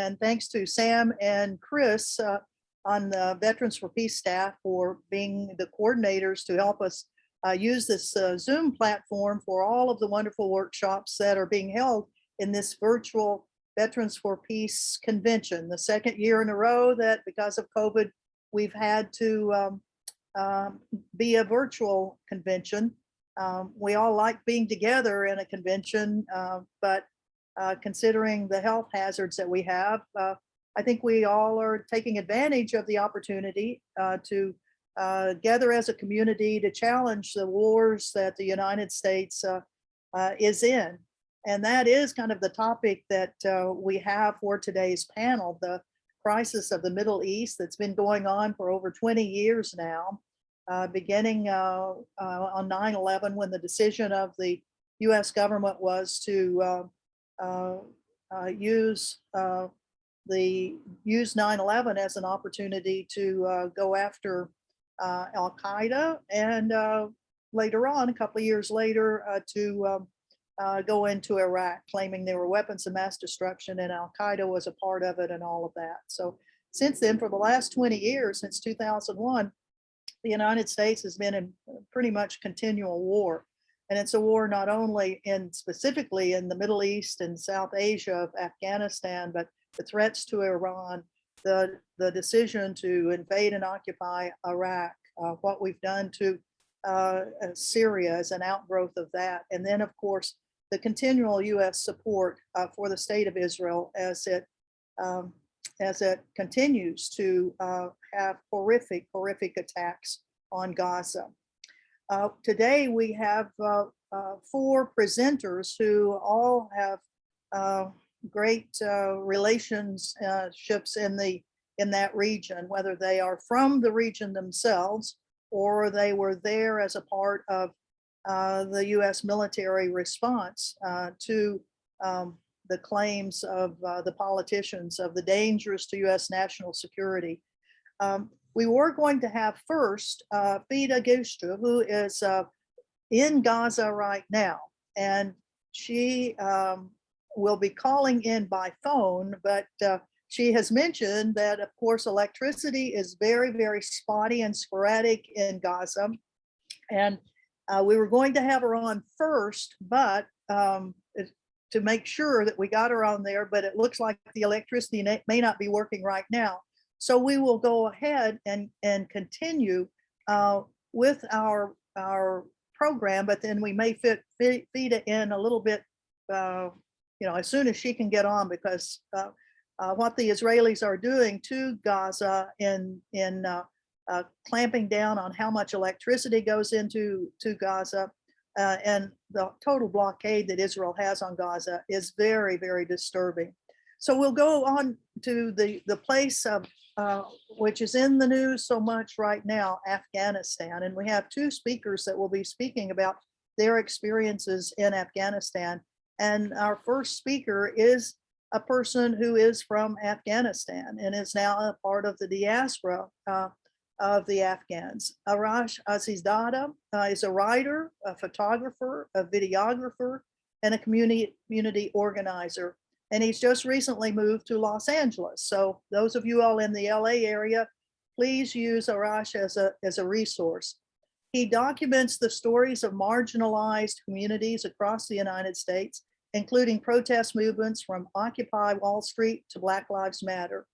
and thanks to Sam and Chris on the Veterans for Peace staff for being the coordinators to help us use this Zoom platform for all of the wonderful workshops that are being held in this virtual Veterans for Peace convention, the second year in a row that because of COVID, we've had to be a virtual convention. We all like being together in a convention, but considering the health hazards that we have, I think we all are taking advantage of the opportunity to gather as a community to challenge the wars that the United States is in. And that is kind of the topic that we have for today's panel, the crisis of the Middle East that's been going on for over 20 years now, beginning on 9/11 when the decision of the US government was to use 9/11 as an opportunity to go after Al Qaeda, and later on, a couple of years later, to go into Iraq, claiming there were weapons of mass destruction, and Al Qaeda was a part of it, and all of that. So since then, for the last 20 years, since 2001, the United States has been in pretty much continual war. And it's a war not only specifically in the Middle East and South Asia of Afghanistan, but the threats to Iran, the decision to invade and occupy Iraq, what we've done to Syria as an outgrowth of that. And then, of course, the continual US support for the state of Israel as it continues to have horrific attacks on Gaza. Today we have 4 presenters who all have great relationships in that region, whether they are from the region themselves or they were there as a part of the US military response to the claims of the politicians of the dangers to US national security. We were going to have first Fida Gushtu, who is in Gaza right now, and she will be calling in by phone, but she has mentioned that, of course, electricity is very spotty and sporadic in Gaza, and we were going to have her on first, but to make sure that we got her on there, but it looks like the electricity may not be working right now. So we will go ahead and continue with our program, but then we may fit Fida in a little bit, as soon as she can get on, because what the Israelis are doing to Gaza in clamping down on how much electricity goes into Gaza and the total blockade that Israel has on Gaza is very disturbing. So we'll go on to the place of which is in the news so much right now, Afghanistan. And we have 2 speakers that will be speaking about their experiences in Afghanistan. And our first speaker is a person who is from Afghanistan and is now a part of the diaspora of the Afghans. Arash Azizdada is a writer, a photographer, a videographer, and a community organizer. And he's just recently moved to Los Angeles. So those of you all in the LA area, please use Arash as a resource. He documents the stories of marginalized communities across the United States, including protest movements from Occupy Wall Street to Black Lives Matter.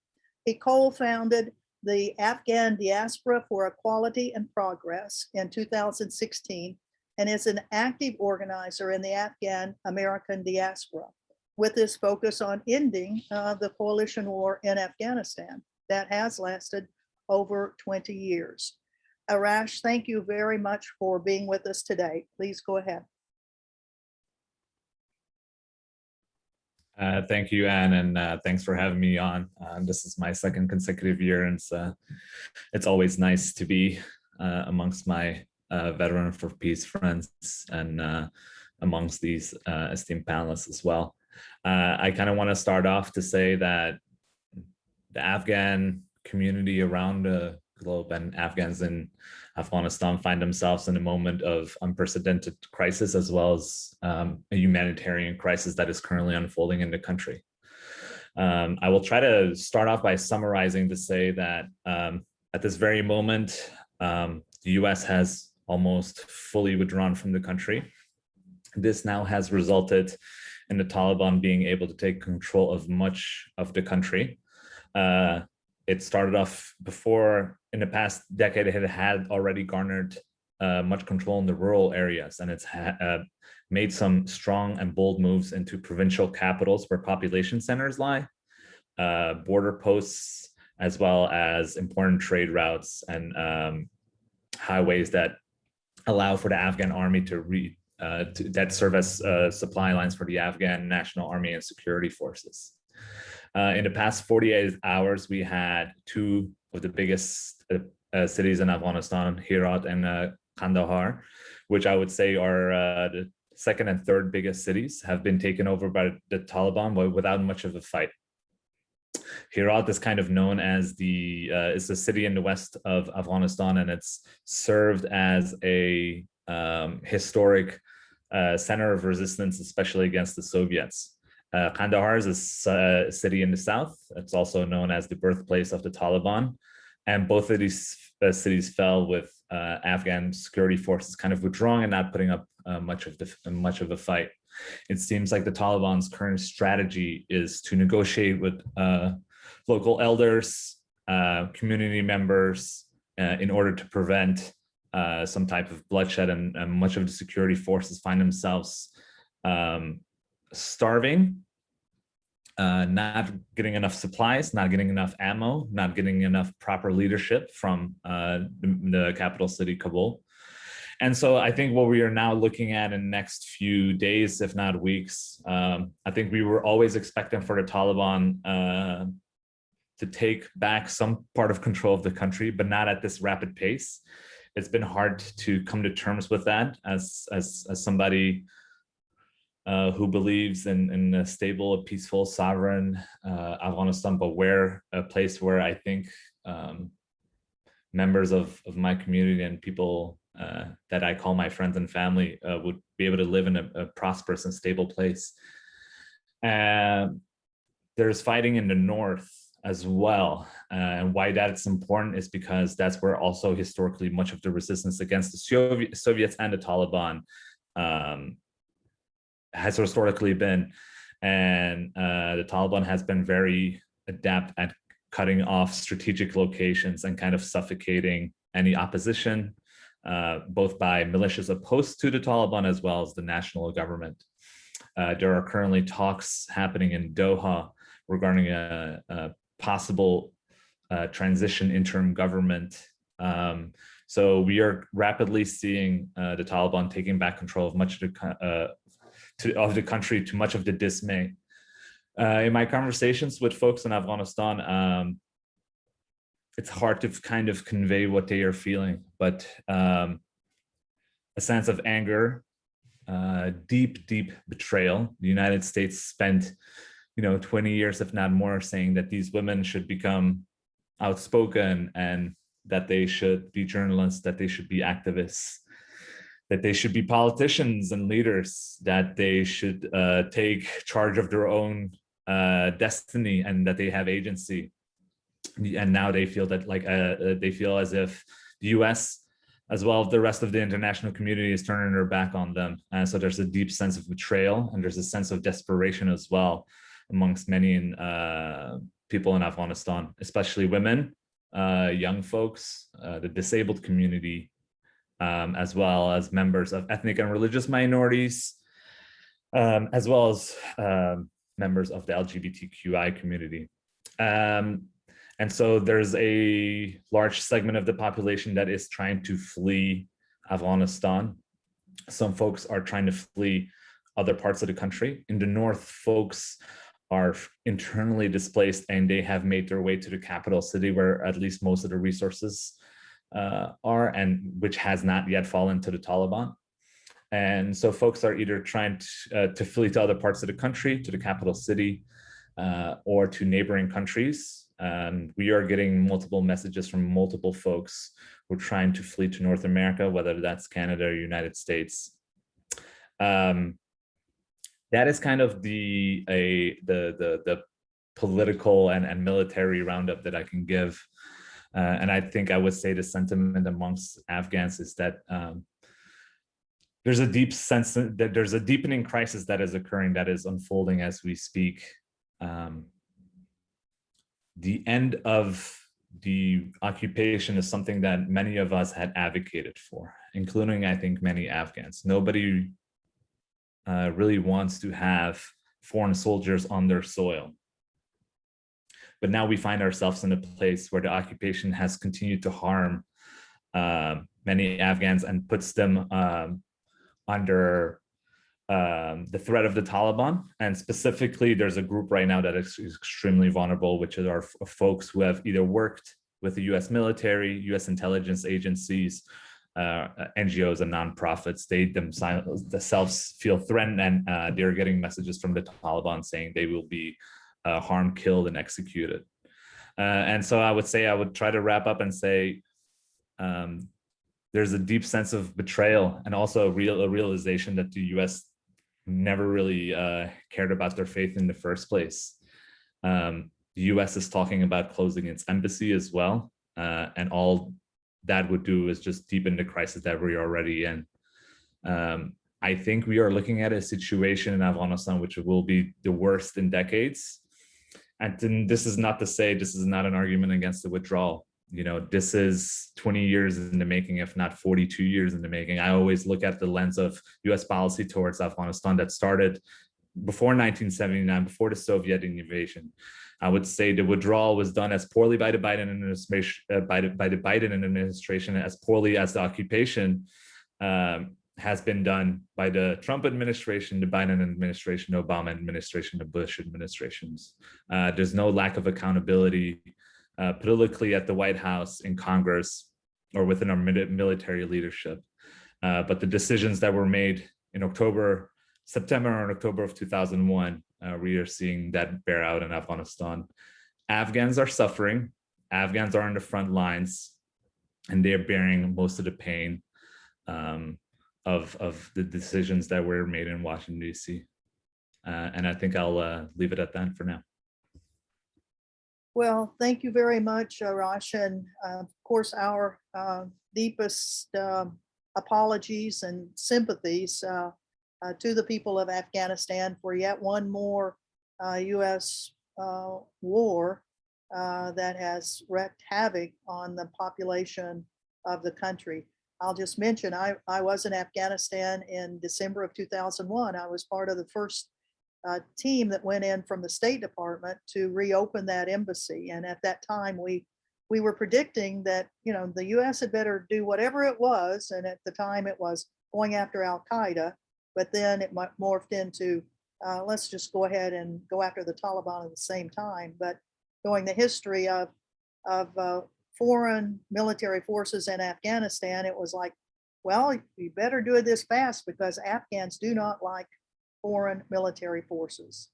He co-founded the Afghan Diaspora for Equality and Progress in 2016 and is an active organizer in the Afghan American diaspora, with his focus on ending the coalition war in Afghanistan that has lasted over 20 years. Arash, thank you very much for being with us today. Please go ahead. Thank you, Anne, and thanks for having me on. This is my 2nd consecutive year, and it's always nice to be amongst my Veteran for Peace friends and amongst these esteemed panelists as well. I kind of want to start off to say that the Afghan community around the globe and Afghans in Afghanistan find themselves in a moment of unprecedented crisis, as well as a humanitarian crisis that is currently unfolding in the country. I will try to start off by summarizing to say that at this very moment, the US has almost fully withdrawn from the country. This now has resulted in the Taliban being able to take control of much of the country. It started off before, in the past decade, it had already garnered much control in the rural areas, and it's made some strong and bold moves into provincial capitals where population centers lie, border posts, as well as important trade routes and highways that allow for the Afghan army that serve as supply lines for the Afghan National Army and security forces. In the past 48 hours, we had two of the biggest cities in Afghanistan, Herat and Kandahar, which I would say are the second and third biggest cities, have been taken over by the Taliban without much of a fight. Herat is kind of known as it's a city in the west of Afghanistan, and it's served as a historic center of resistance, especially against the Soviets. Kandahar is a city in the south. It's also known as the birthplace of the Taliban. And both of these cities fell with Afghan security forces kind of withdrawing and not putting up much of a fight. It seems like the Taliban's current strategy is to negotiate with local elders, community members, in order to prevent some type of bloodshed, and much of the security forces find themselves starving, not getting enough supplies, not getting enough ammo, not getting enough proper leadership from the capital city, Kabul. And so I think what we are now looking at in the next few days, if not weeks, I think we were always expecting for the Taliban to take back some part of control of the country, but not at this rapid pace. It's been hard to come to terms with that as somebody who believes in a stable, peaceful, sovereign Afghanistan, but a place where I think members of my community and people that I call my friends and family would be able to live in a prosperous and stable place. There's fighting in the north as well. And why that's important is because that's where also historically much of the resistance against the Soviets and the Taliban has historically been. And the Taliban has been very adept at cutting off strategic locations and kind of suffocating any opposition, both by militias opposed to the Taliban as well as the national government. There are currently talks happening in Doha regarding a possible transition interim government. So we are rapidly seeing the Taliban taking back control of much of the country, to much of the dismay. In my conversations with folks in Afghanistan, it's hard to kind of convey what they are feeling, but a sense of anger, deep betrayal. The United States spent 20 years, if not more, saying that these women should become outspoken and that they should be journalists, that they should be activists, that they should be politicians and leaders, that they should take charge of their own destiny and that they have agency. And now they feel that they feel as if the US, as well as the rest of the international community, is turning their back on them. And so there's a deep sense of betrayal, and there's a sense of desperation as well amongst many people in Afghanistan, especially women, young folks, the disabled community, as well as members of ethnic and religious minorities, as well as members of the LGBTQI community. And so there's a large segment of the population that is trying to flee Afghanistan. Some folks are trying to flee other parts of the country. In the north, folks are internally displaced and they have made their way to the capital city, where at least most of the resources are, and which has not yet fallen to the Taliban. And so folks are either trying to flee to other parts of the country, to the capital city, or to neighboring countries. And we are getting multiple messages from multiple folks who are trying to flee to North America, whether that's Canada or United States. That is kind of the political and military roundup that I can give. And I think I would say the sentiment amongst Afghans is that there's a deep sense that there's a deepening crisis that is occurring, that is unfolding as we speak. The end of the occupation is something that many of us had advocated for, including, I think, many Afghans. Nobody really wants to have foreign soldiers on their soil. But now we find ourselves in a place where the occupation has continued to harm many Afghans and puts them under the threat of the Taliban. And specifically, there's a group right now that is extremely vulnerable, which are folks who have either worked with the US military, US intelligence agencies, NGOs and nonprofits. They themselves feel threatened, and they're getting messages from the Taliban saying they will be harmed, killed, and executed. And so I would say, I would try to wrap up and say, there's a deep sense of betrayal, and also a realization that the US never really cared about their faith in the first place. The US is talking about closing its embassy as well, and all that would do is just deepen the crisis that we're already in. I think we are looking at a situation in Afghanistan which will be the worst in decades. And then this is not to say, this is not an argument against the withdrawal. You know, this is 20 years in the making, if not 42 years in the making. I always look at the lens of US policy towards Afghanistan that started before 1979, before the Soviet invasion. I would say the withdrawal was done as poorly by the Biden administration, by the Biden administration, as poorly as the occupation has been done by the Trump administration, the Biden administration, the Obama administration, the Bush administrations. There's no lack of accountability politically at the White House, in Congress, or within our military leadership. But the decisions that were made in September or October of 2001, we are seeing that bear out in Afghanistan. Afghans are suffering. Afghans are on the front lines, and they're bearing most of the pain of the decisions that were made in Washington, D.C. And I think I'll leave it at that for now. Well, thank you very much, Arash. And of course, our deepest apologies and sympathies to the people of Afghanistan for yet one more US war that has wreaked havoc on the population of the country. I'll just mention, I was in Afghanistan in December of 2001. I was part of the first team that went in from the State Department to reopen that embassy. And at that time, we were predicting that, you know, the US had better do whatever it was. And at the time it was going after Al-Qaeda, but then it morphed into, let's just go ahead and go after the Taliban at the same time. But knowing the history of foreign military forces in Afghanistan, it was like, well, you better do this fast because Afghans do not like foreign military forces.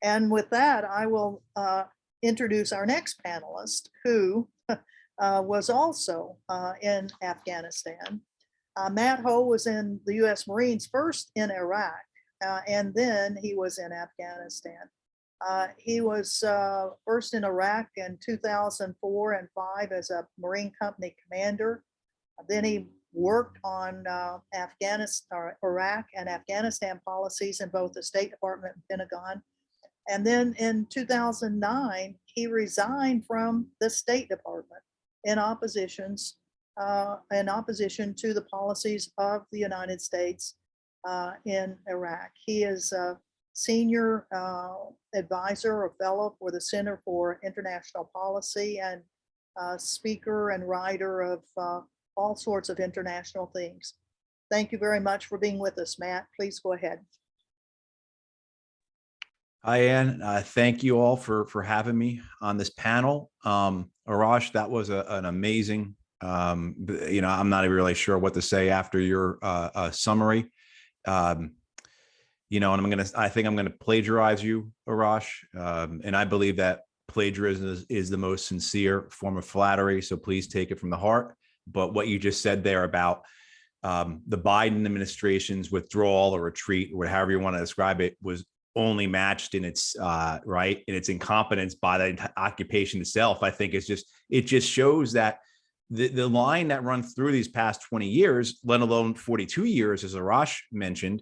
And with that, I will introduce our next panelist, who was also in Afghanistan. Matt Ho was in the US Marines, first in Iraq, and then he was in Afghanistan. He was first in Iraq in 2004 and 5 as a Marine Company commander. Then he worked on Iraq and Afghanistan policies in both the State Department and Pentagon. And then in 2009, he resigned from the State Department in opposition to the policies of the United States in Iraq. He is a senior advisor or fellow for the Center for International Policy, and speaker and writer of all sorts of international things. Thank you very much for being with us, Matt. Please go ahead. Hi, Ann. Thank you all for having me on this panel. Arash, that was an amazing, you know, I'm not even really sure what to say after your summary. You know, and I think I'm gonna plagiarize you, Arash. And I believe that plagiarism is the most sincere form of flattery. So please take it from the heart. But what you just said there about the Biden administration's withdrawal or retreat, or however you want to describe it, was only matched in its right in its incompetence by the occupation itself. I think it just shows that the line that runs through these past 20 years, let alone 42 years, as Arash mentioned,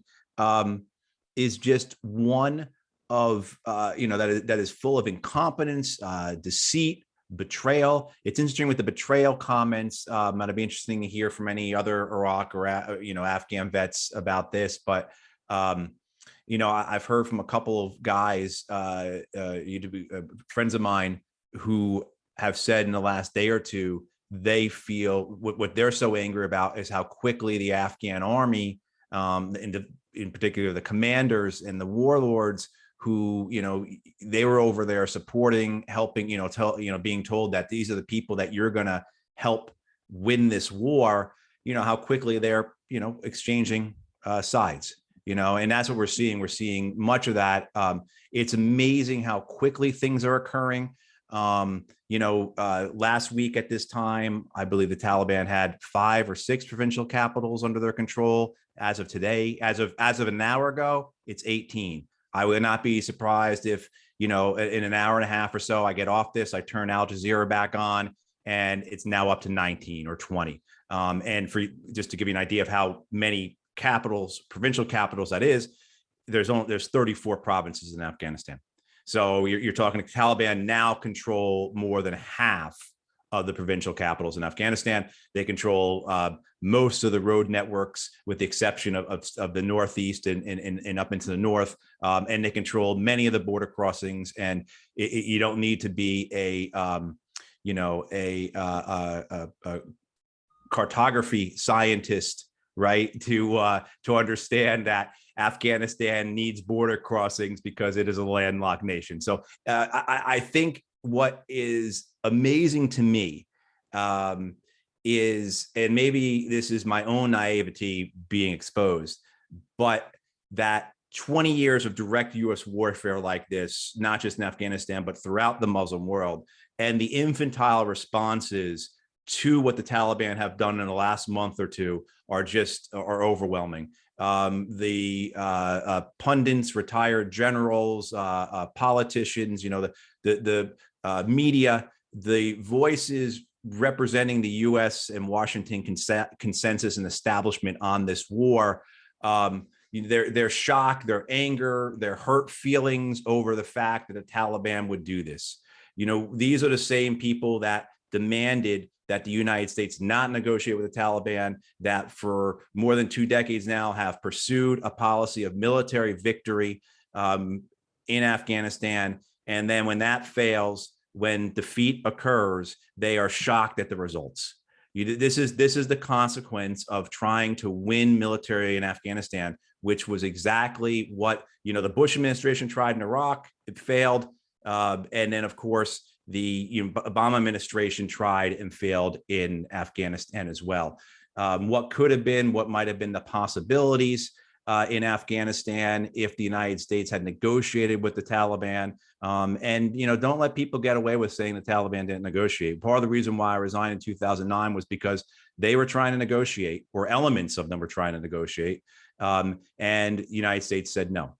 is just one of that is full of incompetence, deceit, betrayal. It's interesting with the betrayal comments. It'd be interesting to hear from any other Iraq or Afghan vets about this, but I've heard from a couple of guys, friends of mine, who have said in the last day or two, they feel what they're so angry about is how quickly the Afghan army, in particular the commanders and the warlords, who they were over there supporting, helping, being told that these are the people that you're going to help win this war, how quickly they're exchanging sides. And that's what we're seeing. We're seeing much of that. It's amazing how quickly things are occurring. Last week at this time, I believe the Taliban had 5 or 6 provincial capitals under their control. As of today, as of an hour ago, it's 18. I would not be surprised if, in an hour and a half or so, I get off this, I turn Al Jazeera back on, and it's now up to 19 or 20. And just to give you an idea of how many capitals, provincial capitals that is, there's 34 provinces in Afghanistan. So you're talking the Taliban now control more than half of the provincial capitals in Afghanistan. They control most of the road networks, with the exception of the Northeast and up into the north. And they control many of the border crossings. And you don't need to be a cartography scientist, right, to understand that Afghanistan needs border crossings because it is a landlocked nation. So I think what is amazing to me is, and maybe this is my own naivety being exposed, but that 20 years of direct U.S. warfare like this, not just in Afghanistan, but throughout the Muslim world, and the infantile responses to what the Taliban have done in the last month or two are overwhelming. The pundits, retired generals, politicians, the media, the voices representing the U.S. and Washington consensus and establishment on this war, their shock, their anger, their hurt feelings over the fact that the Taliban would do this. These are the same people that demanded that the United States not negotiate with the Taliban, that for more than 2 decades now have pursued a policy of military victory in Afghanistan. And then when that fails, when defeat occurs, they are shocked at the results. This is the consequence of trying to win military in Afghanistan, which was exactly what the Bush administration tried in Iraq. It failed. And then, of course, the Obama administration tried and failed in Afghanistan as well. What could have been, what might have been the possibilities in Afghanistan if the United States had negotiated with the Taliban. And don't let people get away with saying the Taliban didn't negotiate. Part of the reason why I resigned in 2009 was because they were trying to negotiate, or elements of them were trying to negotiate. And the United States said no.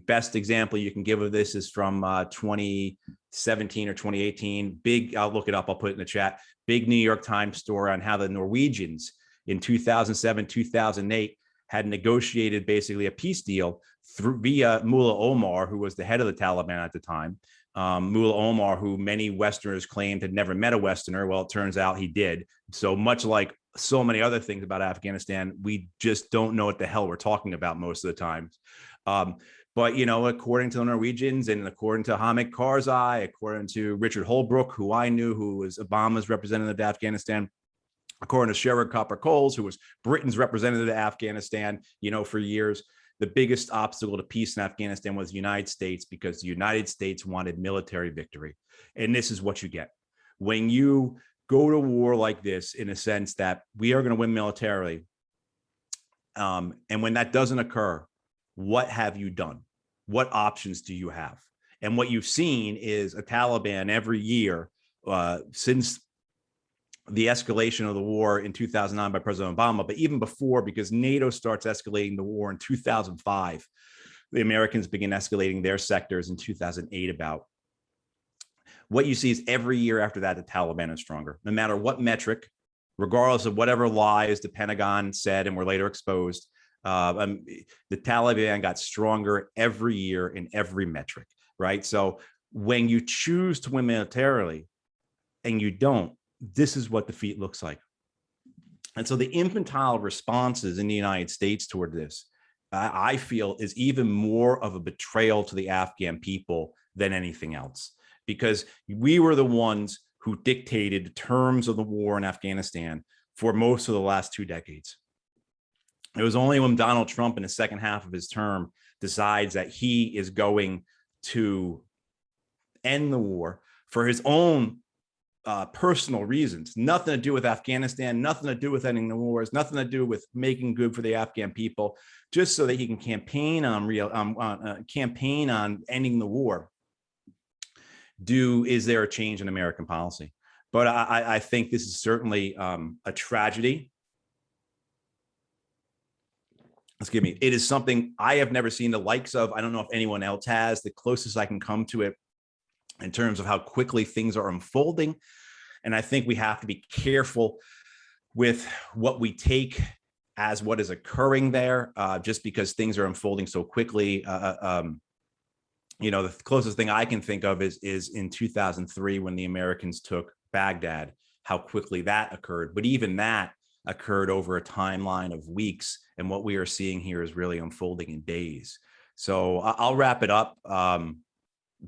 Best example you can give of this is from 2017 or 2018. I'll look it up, I'll put it in the chat. Big New York Times story on how the Norwegians in 2007, 2008 had negotiated basically a peace deal via Mullah Omar, who was the head of the Taliban at the time. Mullah Omar, who many Westerners claimed had never met a Westerner. Well, it turns out he did. So much like so many other things about Afghanistan, we just don't know what the hell we're talking about most of the time. But, according to the Norwegians and according to Hamid Karzai, according to Richard Holbrooke, who I knew, who was Obama's representative to Afghanistan, according to Sherrod Copper-Coles, who was Britain's representative to Afghanistan, for years, the biggest obstacle to peace in Afghanistan was the United States, because the United States wanted military victory. And this is what you get when you go to war like this, in a sense that we are going to win militarily. And when that doesn't occur, what have you done? What options do you have? And what you've seen is a Taliban every year since the escalation of the war in 2009 by President Obama, but even before, because NATO starts escalating the war in 2005. the Americans begin escalating their sectors in 2008 about, what you see is every year after that, the Taliban is stronger, no matter what metric, regardless of whatever lies the Pentagon said and were later exposed. The Taliban got stronger every year in every metric, right? So when you choose to win militarily and you don't, this is what defeat looks like. And so the infantile responses in the United States toward this, I feel, is even more of a betrayal to the Afghan people than anything else, because we were the ones who dictated the terms of the war in Afghanistan for most of the last 2 decades. It was only when Donald Trump in the second half of his term decides that he is going to end the war for his own personal reasons, nothing to do with Afghanistan, nothing to do with ending the wars, nothing to do with making good for the Afghan people, just so that he can campaign on campaign on ending the war. Is there a change in American policy? But I think this is certainly a tragedy. Excuse me. It is something I have never seen the likes of. I don't know if anyone else has. The closest I can come to it in terms of how quickly things are unfolding. And I think we have to be careful with what we take as what is occurring there, just because things are unfolding so quickly. You know, the closest thing I can think of is in 2003 when the Americans took Baghdad, how quickly that occurred. But even that occurred over a timeline of weeks. And what we are seeing here is really unfolding in days. So I'll wrap it up.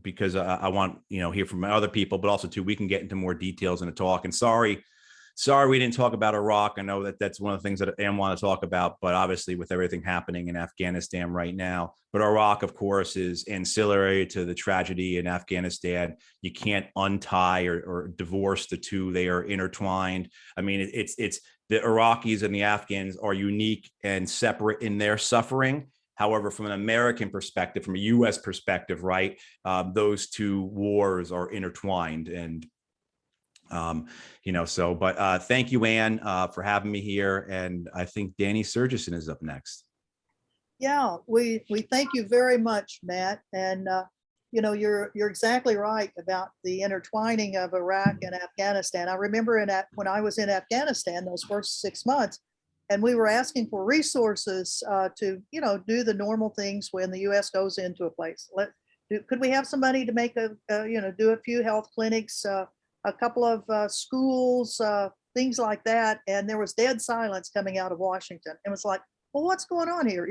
Because I want, hear from other people, but also too, we can get into more details in a talk. And sorry we didn't talk about Iraq. I know that's one of the things that I want to talk about, but obviously with everything happening in Afghanistan right now, but Iraq, of course, is ancillary to the tragedy in Afghanistan. You can't untie or divorce the two. They are intertwined. I mean, it's the Iraqis and the Afghans are unique and separate in their suffering. However, from an American perspective, from a U.S. perspective, right, those two wars are intertwined. And, but thank you, Ann, for having me here. And I think Danny Surgison is up next. Yeah, we thank you very much, Matt. And, you're exactly right about the intertwining of Iraq and Afghanistan. I remember when I was in Afghanistan, those first 6 months, and we were asking for resources to, do the normal things when the U.S. goes into a place. Could we have somebody to make do a few health clinics, a couple of schools, things like that? And there was dead silence coming out of Washington. It was like, well, what's going on here?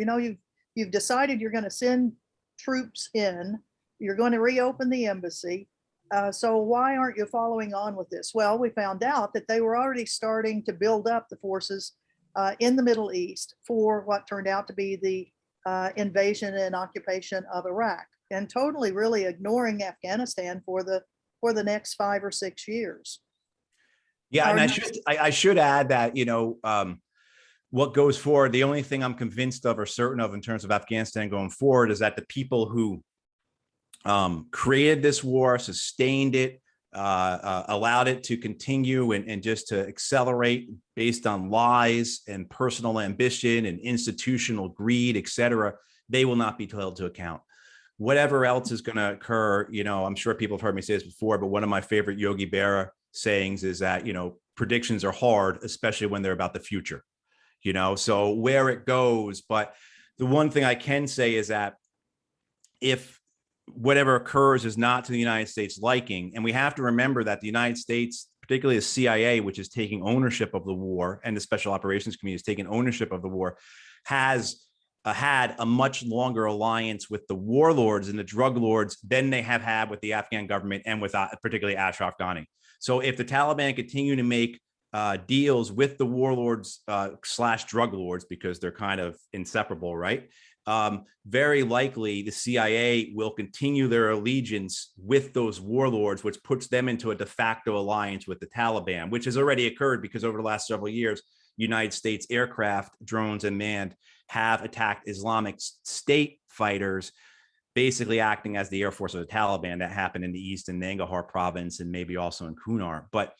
You've decided you're going to send troops in. You're going to reopen the embassy. So why aren't you following on with this? Well, we found out that they were already starting to build up the forces in the Middle East for what turned out to be the invasion and occupation of Iraq, and totally really ignoring Afghanistan for the next 5 or 6 years. Yeah, and I should add that what goes forward, the only thing I'm convinced of or certain of in terms of Afghanistan going forward is that the people who created this war, sustained it, allowed it to continue and just to accelerate based on lies and personal ambition and institutional greed, et cetera, they will not be held to account. Whatever else is going to occur, I'm sure people have heard me say this before, but one of my favorite Yogi Berra sayings is that, predictions are hard, especially when they're about the future, so where it goes. But the one thing I can say is that if whatever occurs is not to the United States liking, and we have to remember that the United States, particularly the CIA, which is taking ownership of the war, and the Special Operations Committee is taking ownership of the war, has had a much longer alliance with the warlords and the drug lords than they have had with the Afghan government and with particularly Ashraf Ghani. So if the Taliban continue to make deals with the warlords / drug lords, because they're kind of inseparable, right? Very likely the CIA will continue their allegiance with those warlords, which puts them into a de facto alliance with the Taliban, which has already occurred because over the last several years, United States aircraft, drones, and manned have attacked Islamic State fighters, basically acting as the Air Force of the Taliban. That happened in the east in Kandahar province and maybe also in Kandahar. But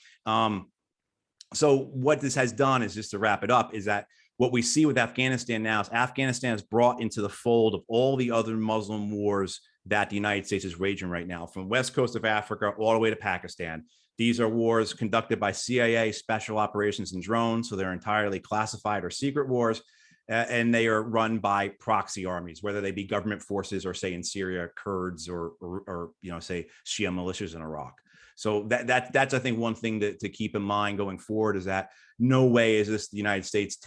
so what this has done is, just to wrap it up, is that what we see with Afghanistan now is Afghanistan is brought into the fold of all the other Muslim wars that the United States is waging right now, from west coast of Africa all the way to Pakistan. These are wars conducted by CIA, special operations, and drones, so they're entirely classified or secret wars, and they are run by proxy armies, whether they be government forces or, say, in Syria, Kurds or say Shia militias in Iraq. So that's I think one thing to keep in mind going forward, is that no way is this the United States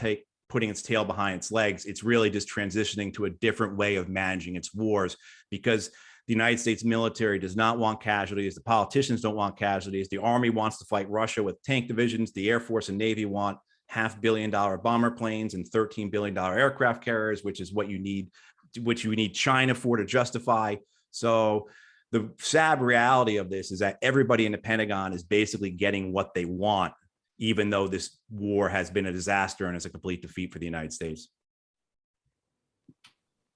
putting its tail behind its legs. It's really just transitioning to a different way of managing its wars, because the United States military does not want casualties. The politicians don't want casualties. The Army wants to fight Russia with tank divisions. The Air Force and Navy want $500 million bomber planes and $13 billion aircraft carriers, which is what you need, which you need China for to justify. So the sad reality of this is that everybody in the Pentagon is basically getting what they want, even though this war has been a disaster and is a complete defeat for the United States.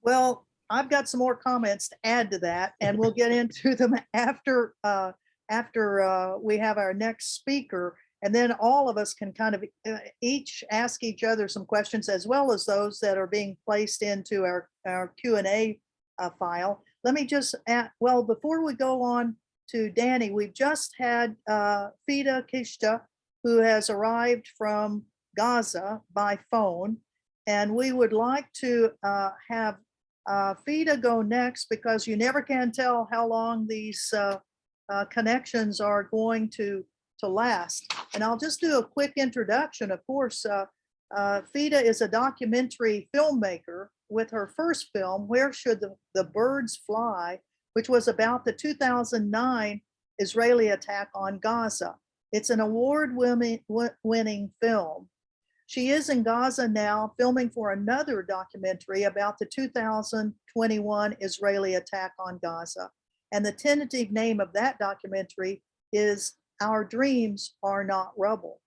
Well, I've got some more comments to add to that, and we'll get into them after we have our next speaker, and then all of us can kind of each ask each other some questions, as well as those that are being placed into our Q&A file. Let me just add, well, before we go on to Danny, we've just had Fida Kishta, who has arrived from Gaza by phone, and we would like to have Fida go next, because you never can tell how long these connections are going to last. And I'll just do a quick introduction. Of course, Fida is a documentary filmmaker with her first film, Where Should the Birds Fly?, which was about the 2009 Israeli attack on Gaza. It's an award-winning film. She is in Gaza now, filming for another documentary about the 2021 Israeli attack on Gaza. And the tentative name of that documentary is Our Dreams Are Not Rubble.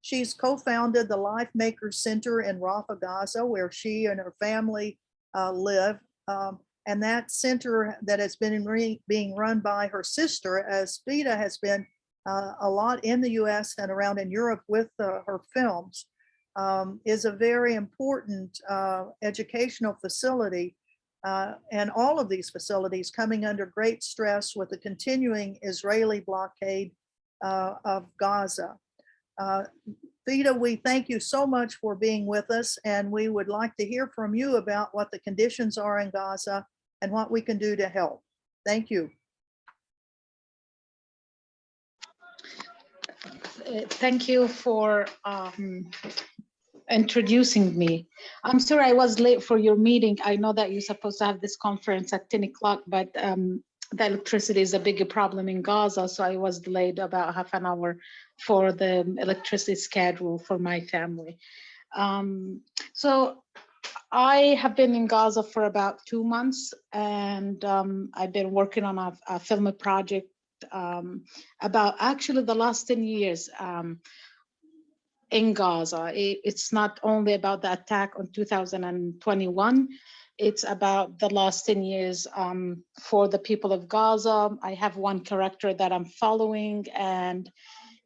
She's co-founded the Life Makers Center in Rafah, Gaza, where she and her family live. And that center that has been being run by her sister, as Fida has been a lot in the US and around in Europe with her films, is a very important educational facility. And all of these facilities coming under great stress with the continuing Israeli blockade of Gaza. Fida, we thank you so much for being with us, and we would like to hear from you about what the conditions are in Gaza and what we can do to help. Thank you. Thank you for introducing me. I'm sorry I was late for your meeting. I know that you're supposed to have this conference at 10 o'clock, but the electricity is a bigger problem in Gaza, so I was delayed about half an hour for the electricity schedule for my family. So I have been in Gaza for about 2 months, and I've been working on a film project about actually the last 10 years in Gaza. It's not only about the attack on 2021, it's about the last 10 years for the people of Gaza. I have one character that I'm following, and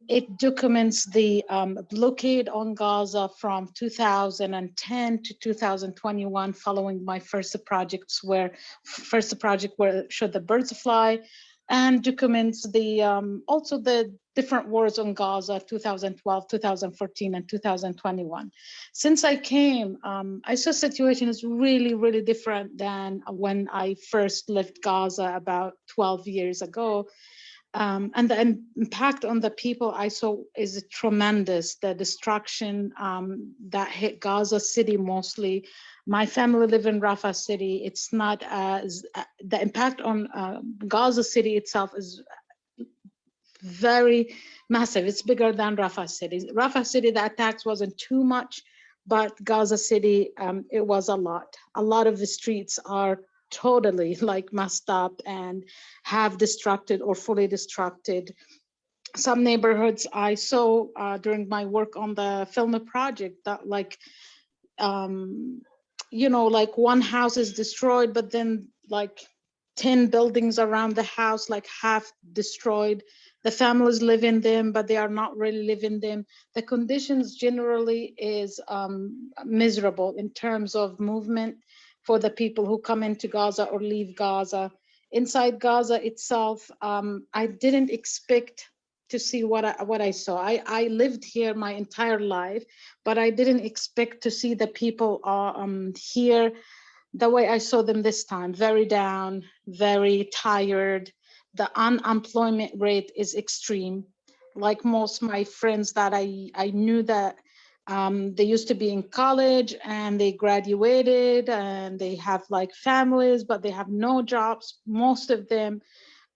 it documents the blockade on Gaza from 2010 to 2021, following my first project where Should the Birds Fly, and documents the also the different wars on Gaza, 2012, 2014, and 2021. Since I came, I saw situation is really, really different than when I first left Gaza about 12 years ago. And the impact on the people I saw is tremendous. The destruction that hit Gaza City mostly. My family live in Rafah City. It's not as, the impact on Gaza City itself is very massive. It's bigger than Rafah City. Rafah City, the attacks wasn't too much, but Gaza City, it was a lot. A lot of the streets are totally like messed up and have destructed or fully destructed. Some neighborhoods I saw during my work on the film project that like, you know, like one house is destroyed, but then like 10 buildings around the house, like half destroyed. The families live in them, but they are not really living them. The conditions generally is miserable in terms of movement for the people who come into Gaza or leave Gaza. Inside Gaza itself, I didn't expect to see what I saw. I lived here my entire life, but I didn't expect to see the people here the way I saw them this time. Very down, very tired. The unemployment rate is extreme. Like most of my friends that I knew that they used to be in college and they graduated and they have like families, but they have no jobs, most of them.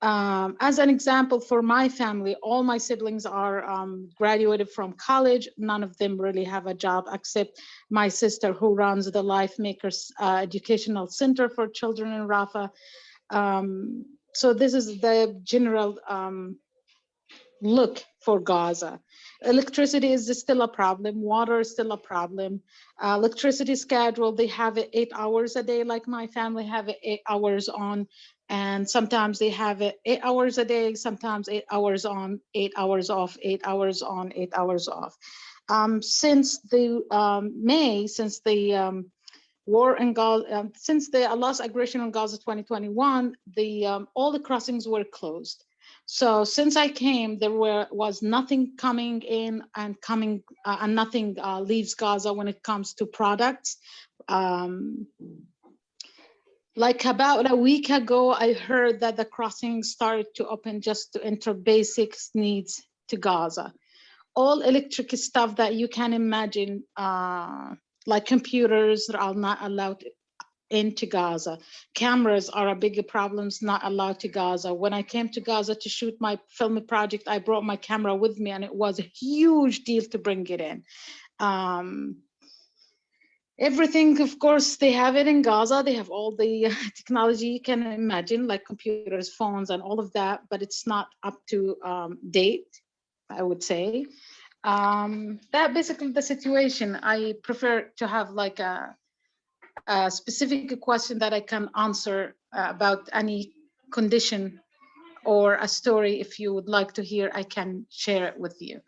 As an example, for my family, all my siblings are graduated from college. None of them really have a job except my sister, who runs the Life Makers Educational Center for Children in Rafah. So this is the general look for Gaza. Electricity is still a problem. Water is still a problem. Electricity schedule, they have it 8 hours a day, like my family have it 8 hours on. And sometimes they have it 8 hours a day, sometimes 8 hours on, 8 hours off, 8 hours on, 8 hours off. Since the May, since the war in Gaza, since the Allah's aggression on Gaza 2021, all the crossings were closed. So since I came, there was nothing coming in and nothing leaves Gaza when it comes to products. Like about a week ago, I heard that the crossings started to open just to enter basic needs to Gaza. All electric stuff that you can imagine, like computers are not allowed into Gaza. Cameras are a big problem, not allowed to Gaza. When I came to Gaza to shoot my film project, I brought my camera with me and it was a huge deal to bring it in. Everything, of course, they have it in Gaza. They have all the technology you can imagine, like computers, phones, and all of that, but it's not up to date, I would say. That basically the situation. I prefer to have like a specific question that I can answer about any condition or a story. If you would like to hear, I can share it with you.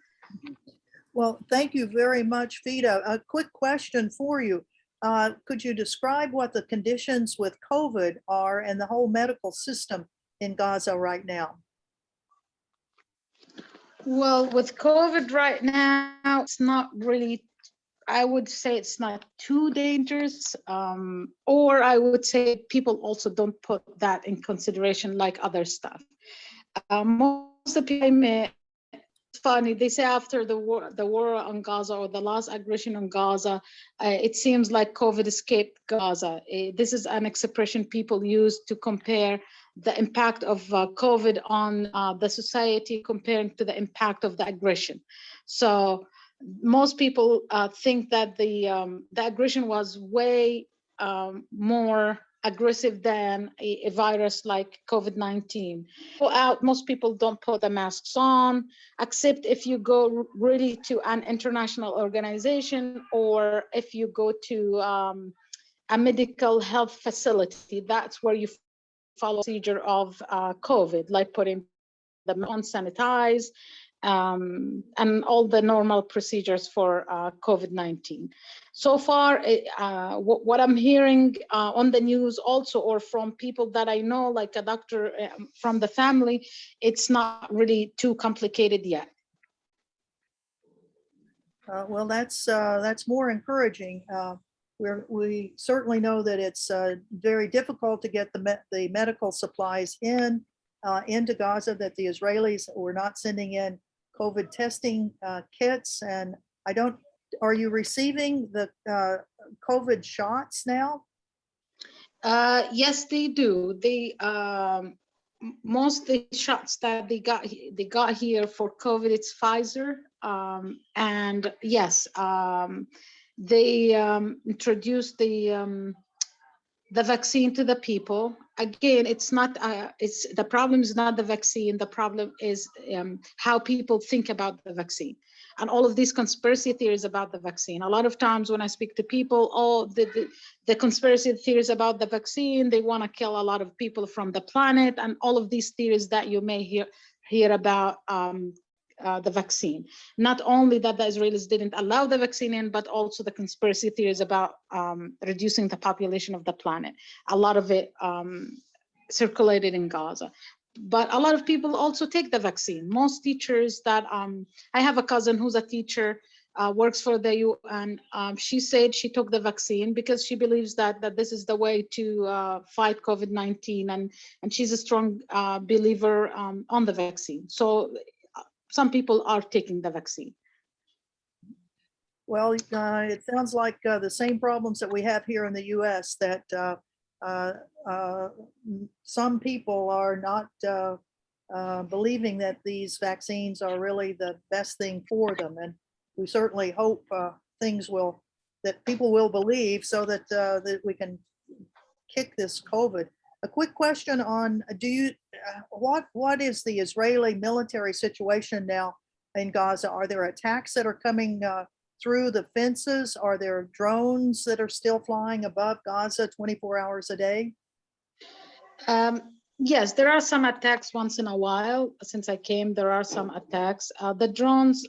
Well, thank you very much, Fida. A quick question for you. Could you describe what the conditions with COVID are and the whole medical system in Gaza right now? Well, with COVID right now, it's not really, I would say it's not too dangerous, or I would say people also don't put that in consideration like other stuff. Most of the people I met, it's funny, they say after the war on Gaza or the last aggression on Gaza, it seems like COVID escaped Gaza. This is an expression people use to compare the impact of COVID on the society comparing to the impact of the aggression. So most people think that the aggression was way more aggressive than a virus like COVID-19. Go out, most people don't put the masks on, except if you go really to an international organization or if you go to a medical health facility. That's where you follow the procedure of COVID, like putting them on, sanitize, and all the normal procedures for COVID-19. So far, what I'm hearing on the news also, or from people that I know, like a doctor from the family, it's not really too complicated yet. Well, that's more encouraging. We certainly know that it's very difficult to get the medical supplies into Gaza, that the Israelis were not sending in COVID testing kits. And are you receiving the COVID shots now? Yes, they do. Most of the shots that they got here for COVID, it's Pfizer. And yes, they introduced the vaccine to the people. Again, it's not. The problem is not the vaccine. The problem is how people think about the vaccine, and all of these conspiracy theories about the vaccine. A lot of times when I speak to people, the conspiracy theories about the vaccine, they want to kill a lot of people from the planet, and all of these theories that you may hear hear about the vaccine. Not only that the Israelis didn't allow the vaccine in, but also the conspiracy theories about reducing the population of the planet. A lot of it circulated in Gaza. But a lot of people also take the vaccine. Most teachers that, I have a cousin who's a teacher, works for the UN. She said she took the vaccine because she believes that this is the way to fight COVID-19, and she's a strong believer on the vaccine. So some people are taking the vaccine. Well, it sounds like the same problems that we have here in the US, that some people are not believing that these vaccines are really the best thing for them. And we certainly hope that people will believe, so that that we can kick this COVID. A quick question on, what is the Israeli military situation now in Gaza? Are there attacks that are coming through the fences? Are there drones that are still flying above Gaza 24 hours a day? Yes, there are some attacks once in a while. Since I came, there are some attacks. The drones,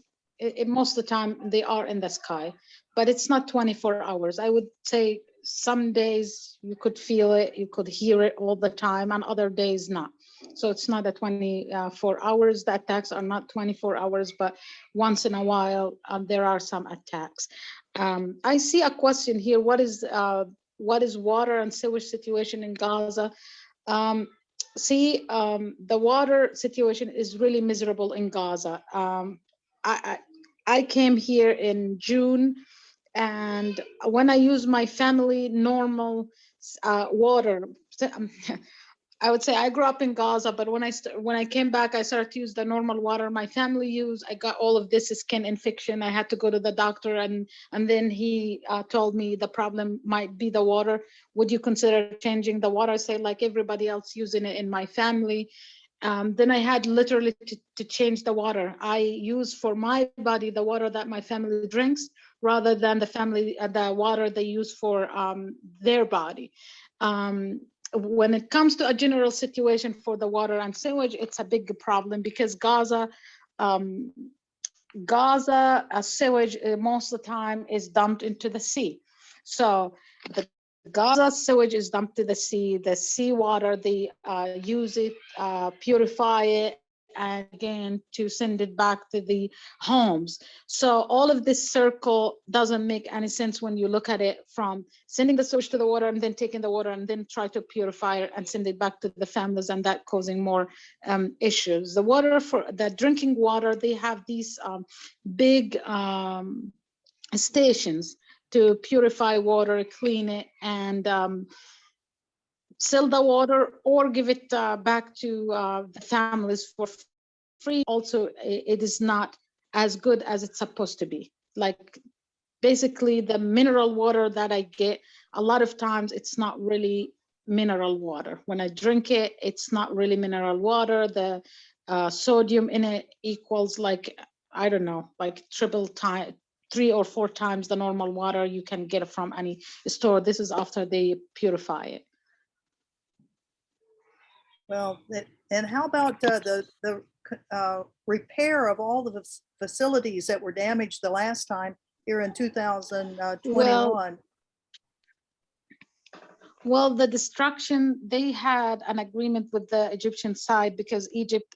most of the time, they are in the sky, but it's not 24 hours. I would say some days you could feel it, you could hear it all the time, and other days not. So it's not a 24 hours. The attacks are not 24 hours, but once in a while, there are some attacks. I see a question here. What is water and sewage situation in Gaza? The water situation is really miserable in Gaza. I came here in June, and when I use my family normal water, I would say I grew up in Gaza, but when I came back, I started to use the normal water my family used. I got all of this skin infection. I had to go to the doctor, and then he told me the problem might be the water. Would you consider changing the water? I say, like everybody else using it in my family. Then I had literally to change the water. I use for my body the water that my family drinks, rather than the water they use for their body. When it comes to a general situation for the water and sewage, it's a big problem, because Gaza sewage most of the time is dumped into the sea. So the Gaza sewage is dumped to the sea. The seawater, they use it, purify it, and again to send it back to the homes. So all of this circle doesn't make any sense when you look at it from sending the sewage to the water and then taking the water and then try to purify it and send it back to the families, and that causing more issues. The water, for the drinking water, they have these big stations to purify water, clean it, and sell the water or give it back to the families for free. Also, it is not as good as it's supposed to be. Like, basically the mineral water that I get, a lot of times it's not really mineral water. When I drink it, it's not really mineral water. The sodium in it equals, like, I don't know, like 3 or 4 times the normal water you can get from any store. This is after they purify it. Well, and how about the repair of all the facilities that were damaged the last time here in 2021? Well, the destruction, they had an agreement with the Egyptian side, because Egypt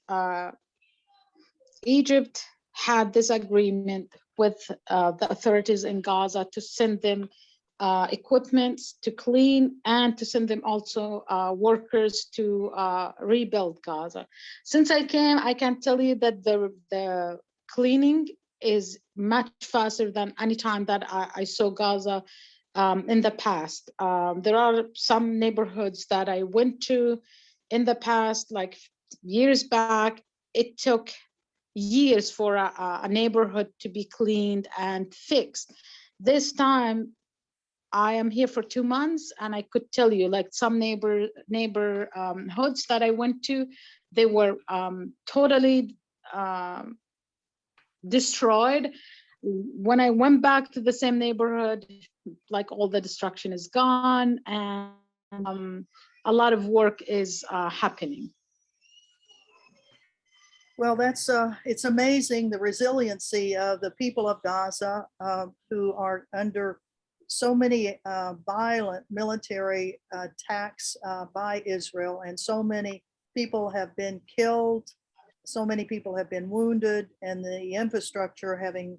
had this agreement with the authorities in Gaza to send them equipment to clean, and to send them also workers to rebuild Gaza. Since I came, I can tell you that the cleaning is much faster than any time that I saw Gaza in the past. There are some neighborhoods that I went to in the past, like years back. It took years for a neighborhood to be cleaned and fixed. This time, I am here for 2 months, and I could tell you, like, some neighborhoods that I went to, they were totally destroyed. When I went back to the same neighborhood, like, all the destruction is gone, and a lot of work is happening. Well, it's amazing the resiliency of the people of Gaza who are under so many violent military attacks by Israel, and so many people have been killed, so many people have been wounded, and the infrastructure having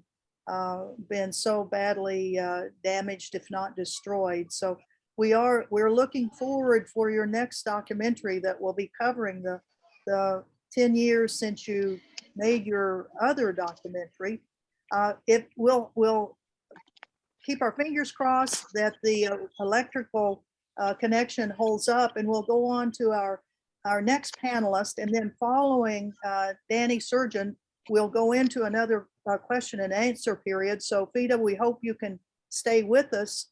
been so badly damaged, if not destroyed. So we're looking forward for your next documentary that will be covering the 10 years since you made your other documentary. It will keep our fingers crossed that the electrical connection holds up, and we'll go on to our next panelist, and then following Danny Surgeon, we'll go into another question and answer period. So Fida, we hope you can stay with us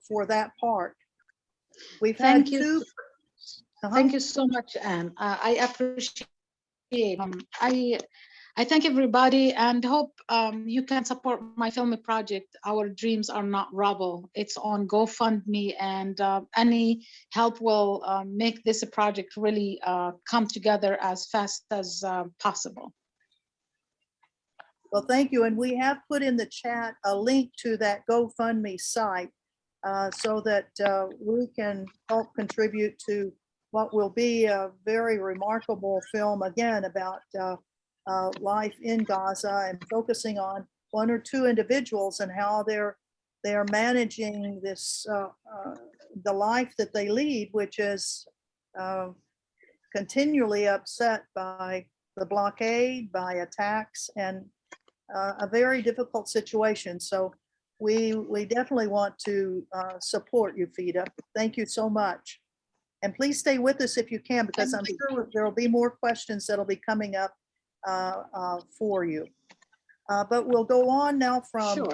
for that part. We've had Thank you. two. Thank you so much, Anne. I appreciate. I thank everybody, and hope you can support my film project. Our dreams are not rubble. It's on GoFundMe, and any help will make this project really come together as fast as possible. Well, thank you. And we have put in the chat a link to that GoFundMe site so that we can help contribute to what will be a very remarkable film, again, about life in Gaza, and focusing on one or two individuals and how they're managing this, the life that they lead, which is continually upset by the blockade, by attacks, and a very difficult situation. So we definitely want to support you, Fida. Thank you so much. And please stay with us if you can, because I'm sure there will be more questions that'll be coming up for you. But we'll go on now from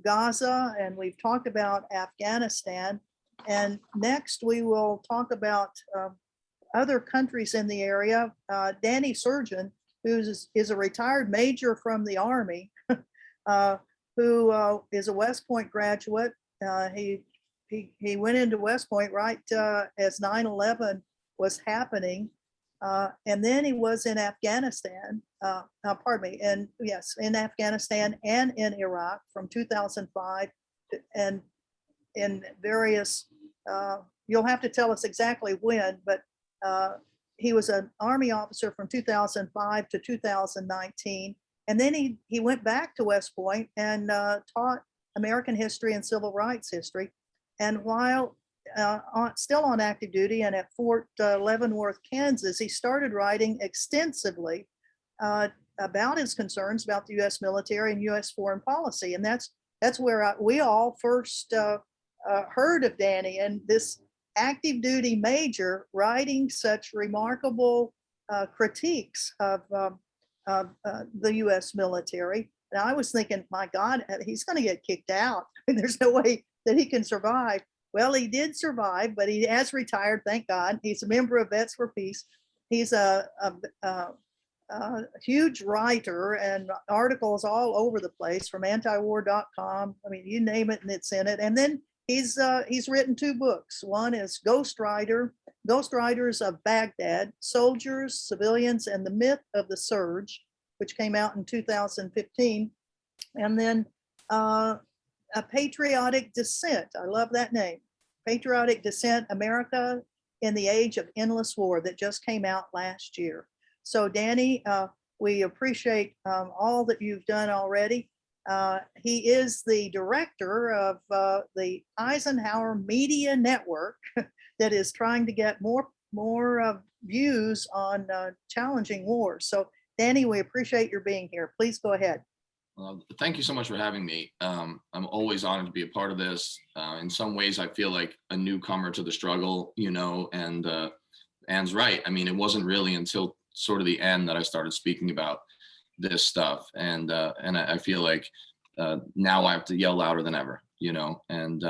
Gaza, and we've talked about Afghanistan. And next we will talk about other countries in the area. Danny Surgeon, who is a retired major from the Army, who is a West Point graduate. He went into West Point right as 9/11 was happening. And then he was in Afghanistan, in Afghanistan and in Iraq from 2005 and in various, you'll have to tell us exactly when, but he was an Army officer from 2005 to 2019. And then he went back to West Point and taught American history and civil rights history. And while still on active duty and at Fort Leavenworth, Kansas, he started writing extensively about his concerns about the U.S. military and U.S. foreign policy. And that's where we all first heard of Danny, and this active duty major writing such remarkable critiques of the U.S. military. And I was thinking, my God, he's going to get kicked out. There's no way that he can survive. Well, he did survive, but he has retired, thank God. He's a member of Vets for Peace. He's a huge writer, and articles all over the place from antiwar.com. I mean, you name it and it's in it. And then he's written two books. One is Ghost Riders of Baghdad, Soldiers, Civilians, and the Myth of the Surge, which came out in 2015. And then A Patriotic Descent. I love that name. Patriotic Descent, America in the Age of Endless War, that just came out last year. So Danny, we appreciate all that you've done already. He is the director of the Eisenhower Media Network that is trying to get more views on challenging wars. So Danny, we appreciate your being here. Please go ahead. Thank you so much for having me. I'm always honored to be a part of this. In some ways, I feel like a newcomer to the struggle, you know, and Anne's right. I mean, it wasn't really until sort of the end that I started speaking about this stuff. And I feel like now I have to yell louder than ever, you know, and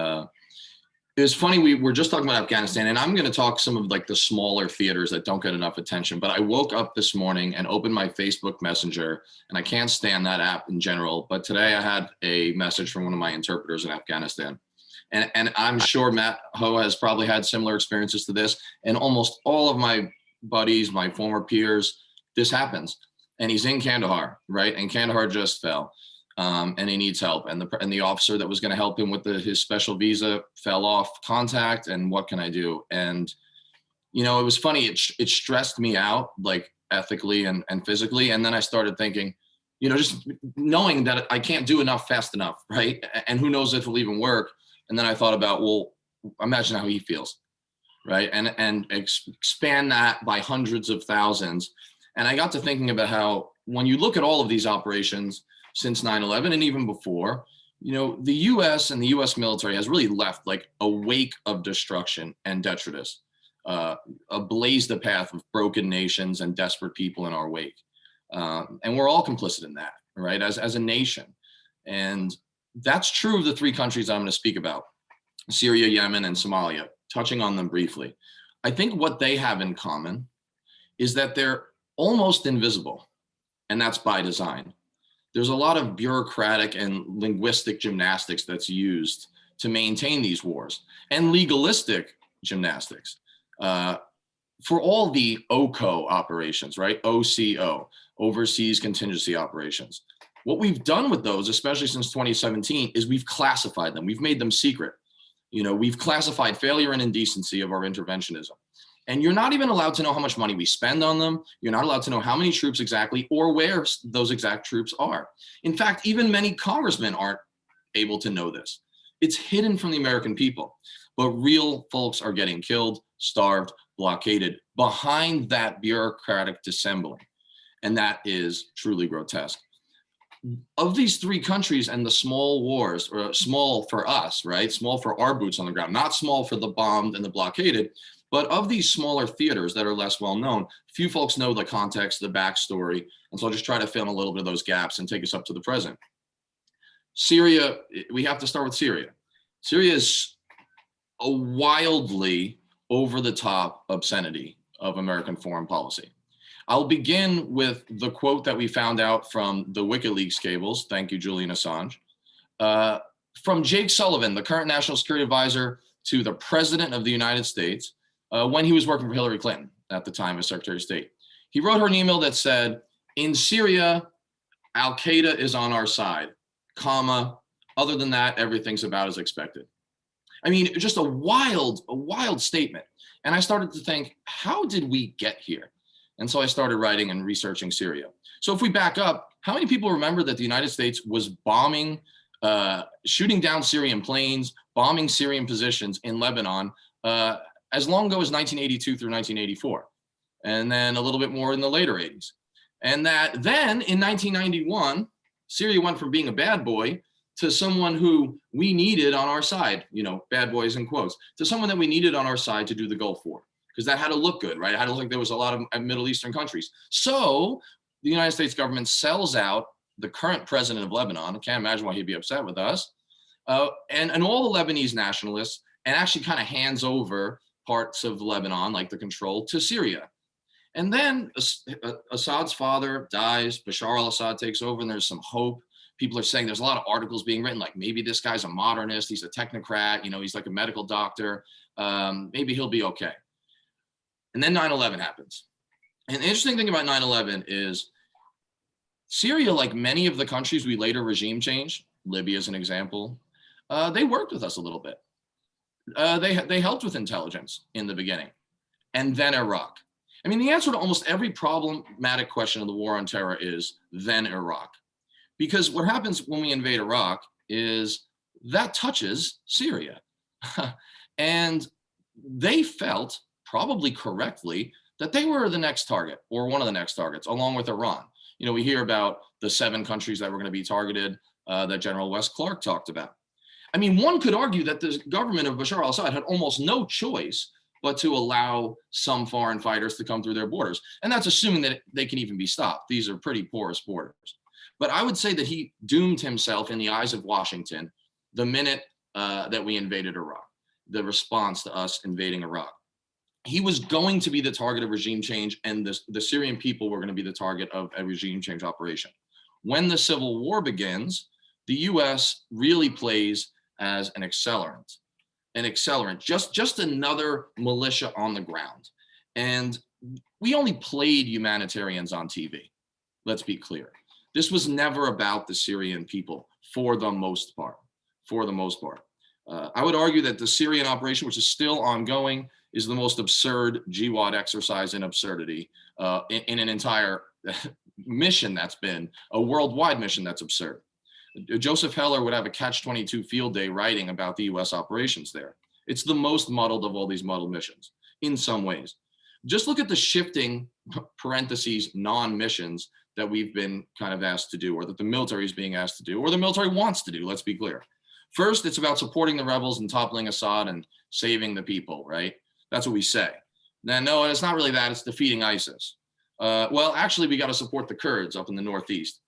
it's funny, we were just talking about Afghanistan, and I'm going to talk some of like the smaller theaters that don't get enough attention. But I woke up this morning and opened my Facebook Messenger, and I can't stand that app in general. But today I had a message from one of my interpreters in Afghanistan. And I'm sure Matt Ho has probably had similar experiences to this. And almost all of my buddies, my former peers, this happens. And he's in Kandahar, right? And Kandahar just fell, and he needs help. And the officer that was going to help him with his special visa fell off contact. And what can I do? And you know, it was funny. It stressed me out, like ethically and physically. And then I started thinking, you know, just knowing that I can't do enough fast enough, right? And who knows if it'll even work. And then I thought about, well, imagine how he feels, right? And expand that by hundreds of thousands. And I got to thinking about how when you look at all of these operations since 9/11 and even before, you know, the US and the US military has really left like a wake of destruction and detritus, blazed the path of broken nations and desperate people in our wake. And we're all complicit in that, right, as a nation. And that's true of the three countries I'm going to speak about, Syria, Yemen, and Somalia, touching on them briefly. I think what they have in common is that they're almost invisible, and that's by design. There's a lot of bureaucratic and linguistic gymnastics that's used to maintain these wars, and legalistic gymnastics for all the OCO operations, right? OCO, Overseas Contingency Operations. What we've done with those, especially since 2017, is we've classified them. We've made them secret. You know, we've classified failure and indecency of our interventionism. And you're not even allowed to know how much money we spend on them. You're not allowed to know how many troops exactly or where those exact troops are. In fact, even many congressmen aren't able to know this. It's hidden from the American people, but real folks are getting killed, starved, blockaded behind that bureaucratic dissembling. And that is truly grotesque. Of these three countries and the small wars, or small for us, right? Small for our boots on the ground, not small for the bombed and the blockaded, but of these smaller theaters that are less well known, few folks know the context, the backstory. And so I'll just try to fill in a little bit of those gaps and take us up to the present. Syria, we have to start with Syria. Syria is a wildly over the top obscenity of American foreign policy. I'll begin with the quote that we found out from the WikiLeaks cables. Thank you, Julian Assange. From Jake Sullivan, the current National Security Advisor to the President of the United States, when he was working for Hillary Clinton at the time as Secretary of State. He wrote her an email that said, in Syria, Al-Qaeda is on our side, comma, other than that, everything's about as expected. I mean, just a wild statement. And I started to think, how did we get here? And so I started writing and researching Syria. So if we back up, how many people remember that the United States was bombing, shooting down Syrian planes, bombing Syrian positions in Lebanon as long ago as 1982 through 1984, and then a little bit more in the later 80s. And that then in 1991, Syria went from being a bad boy to someone who we needed on our side, you know, bad boys in quotes, to someone that we needed on our side to do the Gulf War, because that had to look good, right? It had to look like there was a lot of Middle Eastern countries. So the United States government sells out the current president of Lebanon. I can't imagine why he'd be upset with us, and all the Lebanese nationalists, and actually kind of hands over parts of Lebanon, like the control, to Syria. And then Assad's father dies, Bashar al-Assad takes over, and there's some hope. People are saying there's a lot of articles being written, like maybe this guy's a modernist, he's a technocrat, you know, he's like a medical doctor, maybe he'll be okay. And then 9/11 happens. And the interesting thing about 9/11 is Syria, like many of the countries we later regime changed, Libya is an example, they worked with us a little bit. They helped with intelligence in the beginning, and then Iraq. I mean, the answer to almost every problematic question of the war on terror is then Iraq. Because what happens when we invade Iraq is that touches Syria. And they felt, probably correctly, that they were the next target, or one of the next targets, along with Iran. You know, we hear about the 7 countries that were going to be targeted that General Wes Clark talked about. I mean, one could argue that the government of Bashar al-Assad had almost no choice but to allow some foreign fighters to come through their borders. And that's assuming that they can even be stopped. These are pretty porous borders. But I would say that he doomed himself in the eyes of Washington the minute that we invaded Iraq, the response to us invading Iraq. He was going to be the target of regime change, and the Syrian people were going to be the target of a regime change operation. When the civil war begins, the US really plays as an accelerant, just another militia on the ground. And we only played humanitarians on TV. Let's be clear. This was never about the Syrian people for the most part, I would argue that the Syrian operation, which is still ongoing, is the most absurd GWAT exercise in absurdity in an entire mission that's been a worldwide mission that's absurd. Joseph Heller would have a catch-22 field day writing about the US operations there. It's the most muddled of all these muddled missions in some ways. Just look at the shifting parentheses non-missions that we've been kind of asked to do, or that the military is being asked to do, or the military wants to do, let's be clear. First, it's about supporting the rebels and toppling Assad and saving the people, right? That's what we say. Then, no, it's not really that, it's defeating ISIS. Well, actually, we got to support the Kurds up in the Northeast.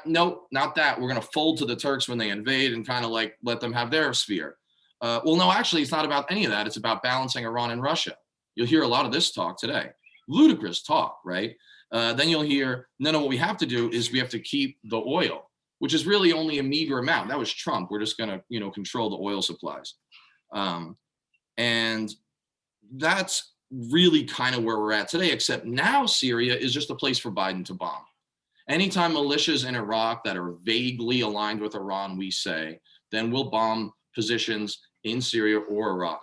No, not that. We're going to fold to the Turks when they invade and kind of like let them have their sphere. Well, no, actually, it's not about any of that. It's about balancing Iran and Russia. You'll hear a lot of this talk today. Ludicrous talk, right? Then you'll hear, no, what we have to do is we have to keep the oil, which is really only a meager amount. That was Trump. We're just going to, control the oil supplies. And that's really kind of where we're at today, except now Syria is just a place for Biden to bomb. Anytime militias in Iraq that are vaguely aligned with Iran, we say, then we'll bomb positions in Syria or Iraq.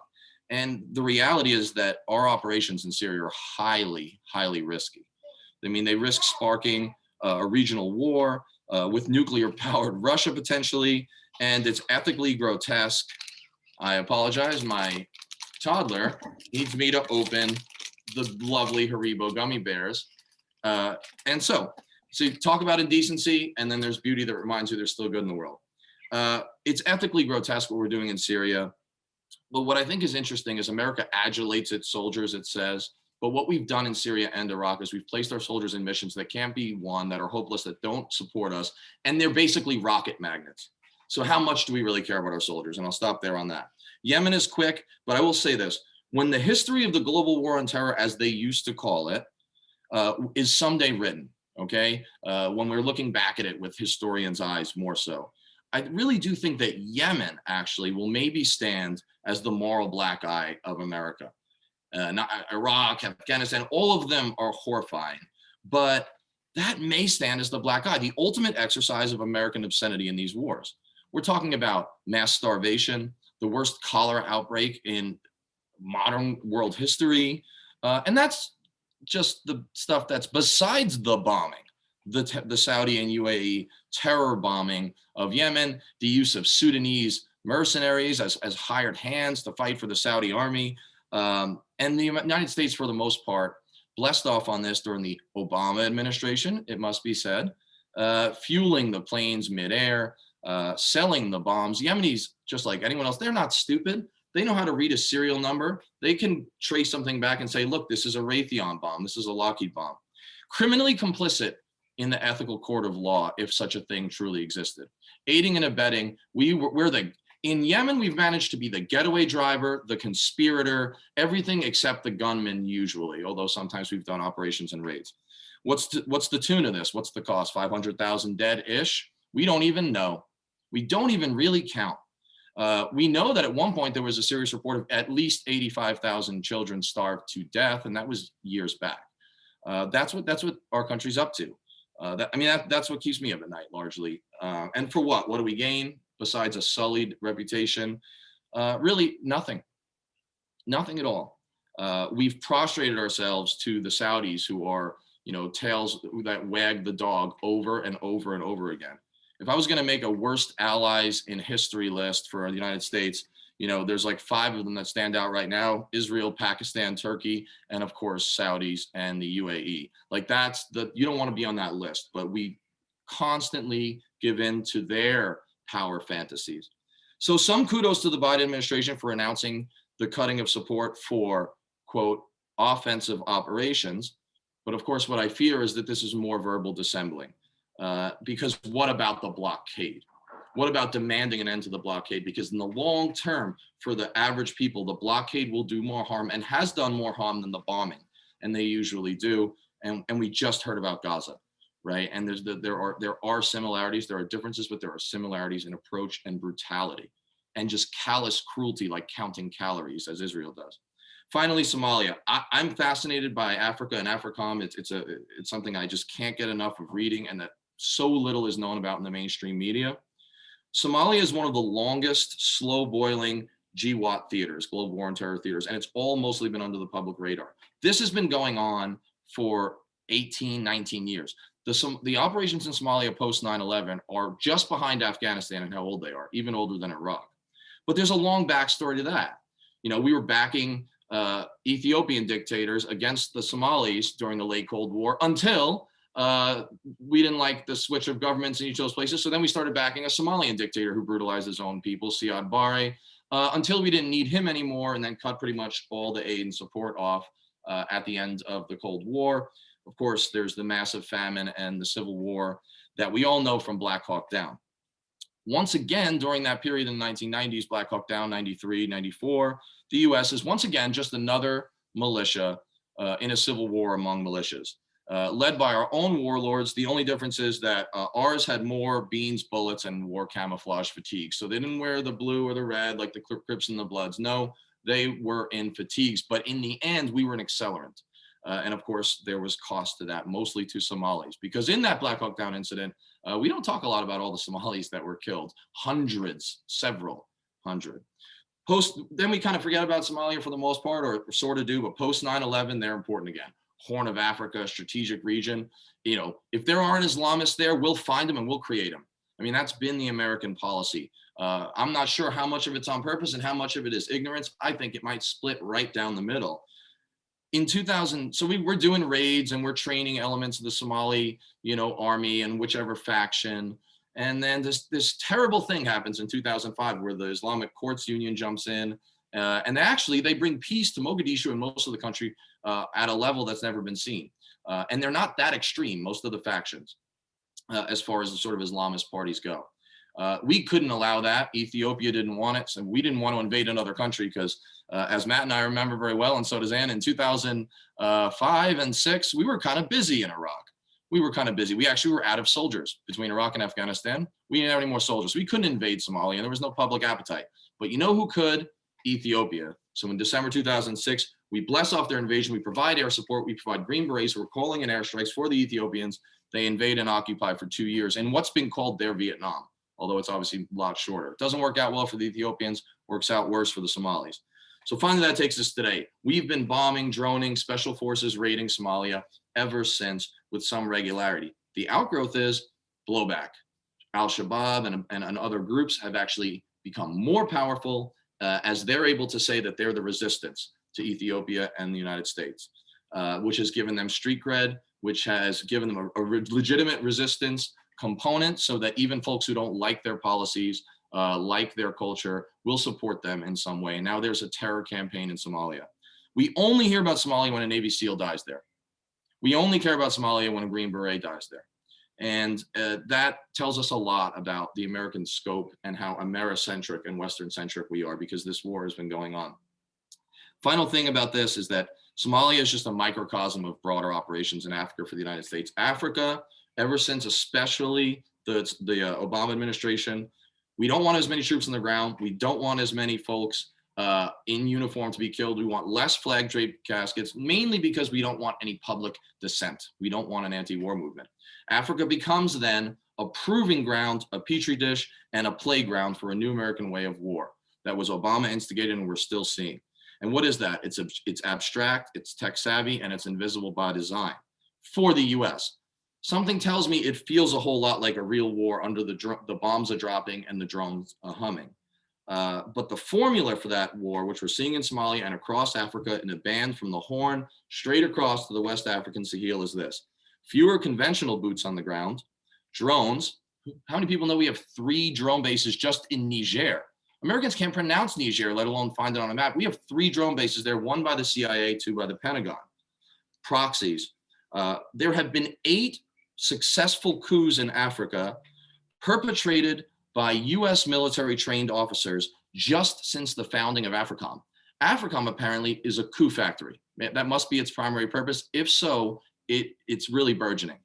And the reality is that our operations in Syria are highly, highly risky. I mean, they risk sparking a regional war with nuclear-powered Russia potentially, and it's ethically grotesque. I apologize, my toddler needs me to open the lovely Haribo gummy bears. And so you talk about indecency, and then there's beauty that reminds you there's still good in the world. It's ethically grotesque what we're doing in Syria. But what I think is interesting is America adulates its soldiers, it says. But what we've done in Syria and Iraq is we've placed our soldiers in missions that can't be won, that are hopeless, that don't support us. And they're basically rocket magnets. So how much do we really care about our soldiers? And I'll stop there on that. Yemen is quick, but I will say this. When the history of the global war on terror, as they used to call it, is someday written, okay? When we're looking back at it with historians' eyes more so. I really do think that Yemen actually will maybe stand as the moral black eye of America. Not Iraq, Afghanistan, all of them are horrifying, but that may stand as the black eye, the ultimate exercise of American obscenity in these wars. We're talking about mass starvation, the worst cholera outbreak in modern world history, and that's just the stuff that's besides the bombing, the Saudi and UAE terror bombing of Yemen, the use of Sudanese mercenaries as hired hands to fight for the Saudi army, and the United States, for the most part, blessed off on this during the Obama administration, it must be said, fueling the planes midair, selling the bombs. Yemenis, just like anyone else, they're not stupid. They know how to read a serial number. They can trace something back and say, look, this is a Raytheon bomb. This is a Lockheed bomb. Criminally complicit in the ethical court of law, if such a thing truly existed. Aiding and abetting, in Yemen, we've managed to be the getaway driver, the conspirator, everything except the gunman usually, although sometimes we've done operations and raids. What's the tune of this? What's the cost? 500,000 dead-ish? We don't even know. We don't even really count. We know that at one point there was a serious report of at least 85,000 children starved to death, and that was years back. That's what our country's up to. That's what keeps me up at night, largely. And for what? What do we gain besides a sullied reputation? Really, nothing. Nothing at all. We've prostrated ourselves to the Saudis, who are, tails that wag the dog over and over and over again. If I was going to make a worst allies in history list for the United States, there's like 5 of them that stand out right now: Israel, Pakistan, Turkey, and of course, Saudis and the UAE. Like you don't want to be on that list, but we constantly give in to their power fantasies. So some kudos to the Biden administration for announcing the cutting of support for, quote, offensive operations. But of course, what I fear is that this is more verbal dissembling. Because what about the blockade? What about demanding an end to the blockade? Because in the long term, for the average people, the blockade will do more harm and has done more harm than the bombing, and they usually do. And we just heard about Gaza, right? And there are similarities. There are differences, but there are similarities in approach and brutality, and just callous cruelty, like counting calories, as Israel does. Finally, Somalia. I'm fascinated by Africa and AFRICOM. It's something I just can't get enough of reading, and that so little is known about in the mainstream media. Somalia is one of the longest slow boiling GWAT theaters, global war and terror theaters, and it's all mostly been under the public radar. This has been going on for 18, 19 years. The operations in Somalia post 9/11 are just behind Afghanistan and how old they are, even older than Iraq. But there's a long backstory to that. You know, we were backing Ethiopian dictators against the Somalis during the late Cold War until we didn't like the switch of governments in each of those places. So then we started backing a Somalian dictator who brutalized his own people, Siad Barre, until we didn't need him anymore, and then cut pretty much all the aid and support off at the end of the Cold War. Of course, there's the massive famine and the civil war that we all know from Black Hawk Down. Once again, during that period in the 1990s, Black Hawk Down, 93, 94, the US is once again just another militia in a civil war among militias, led by our own warlords. The only difference is that ours had more beans, bullets, and wore camouflage fatigue. So they didn't wear the blue or the red like the Crips and the Bloods. No, they were in fatigues, but in the end, we were an accelerant. And of course, there was cost to that, mostly to Somalis, because in that Black Hawk Down incident, we don't talk a lot about all the Somalis that were killed, hundreds, several hundred. Then we kind of forget about Somalia for the most part, or sort of do, but post 9/11, they're important again. Horn of Africa, strategic region. You know, if there aren't Islamists there, we'll find them and we'll create them. I mean, that's been the American policy. I'm not sure how much of it's on purpose and how much of it is ignorance. I think it might split right down the middle. In 2000, so we're doing raids and we're training elements of the Somali, army and whichever faction. And then this terrible thing happens in 2005 where the Islamic Courts Union jumps in, and they bring peace to Mogadishu and most of the country at a level that's never been seen. And they're not that extreme, most of the factions, as far as the sort of Islamist parties go. We couldn't allow that. Ethiopia didn't want it, so we didn't want to invade another country because, as Matt and I remember very well, and so does Ann, in 2005 and 6, we were kind of busy in Iraq. We were kind of busy. We actually were out of soldiers between Iraq and Afghanistan. We didn't have any more soldiers. We couldn't invade Somalia, and there was no public appetite. But you know who could? Ethiopia. So in December 2006, we bless off their invasion. We provide air support. We provide Green Berets who are calling in airstrikes for the Ethiopians. They invade and occupy for 2 years in what's been called their Vietnam, although it's obviously a lot shorter. It doesn't work out well for the Ethiopians, works out worse for the Somalis. So finally, that takes us today. We've been bombing, droning, special forces raiding Somalia ever since with some regularity. The outgrowth is blowback. Al-Shabaab and other groups have actually become more powerful as they're able to say that they're the resistance to Ethiopia and the United States, which has given them street cred, which has given them a legitimate resistance component so that even folks who don't like their policies, like their culture, will support them in some way. Now there's a terror campaign in Somalia. We only hear about Somalia when a Navy SEAL dies there. We only care about Somalia when a Green Beret dies there. And that tells us a lot about the American scope and how Americentric and Western-centric we are, because this war has been going on. Final thing about this is that Somalia is just a microcosm of broader operations in Africa for the United States. Africa, ever since especially the Obama administration, we don't want as many troops on the ground. We don't want as many folks in uniform to be killed. We want less flag draped caskets, mainly because we don't want any public dissent. We don't want an anti-war movement. Africa becomes then a proving ground, a petri dish, and a playground for a new American way of war that was Obama instigated and we're still seeing. And what is that? It's abstract, it's tech savvy, and it's invisible by design for the US. Something tells me it feels a whole lot like a real war under the bombs are dropping and the drones are humming. But the formula for that war, which we're seeing in Somalia and across Africa in a band from the Horn straight across to the West African Sahel, is this: fewer conventional boots on the ground, drones. How many people know we have 3 drone bases just in Niger? Americans can't pronounce Niger, let alone find it on a map. We have 3 drone bases there, 1 by the CIA, 2 by the Pentagon. Proxies. There have been 8 successful coups in Africa perpetrated by US military trained officers just since the founding of AFRICOM. AFRICOM apparently is a coup factory. That must be its primary purpose. If so, it's really burgeoning.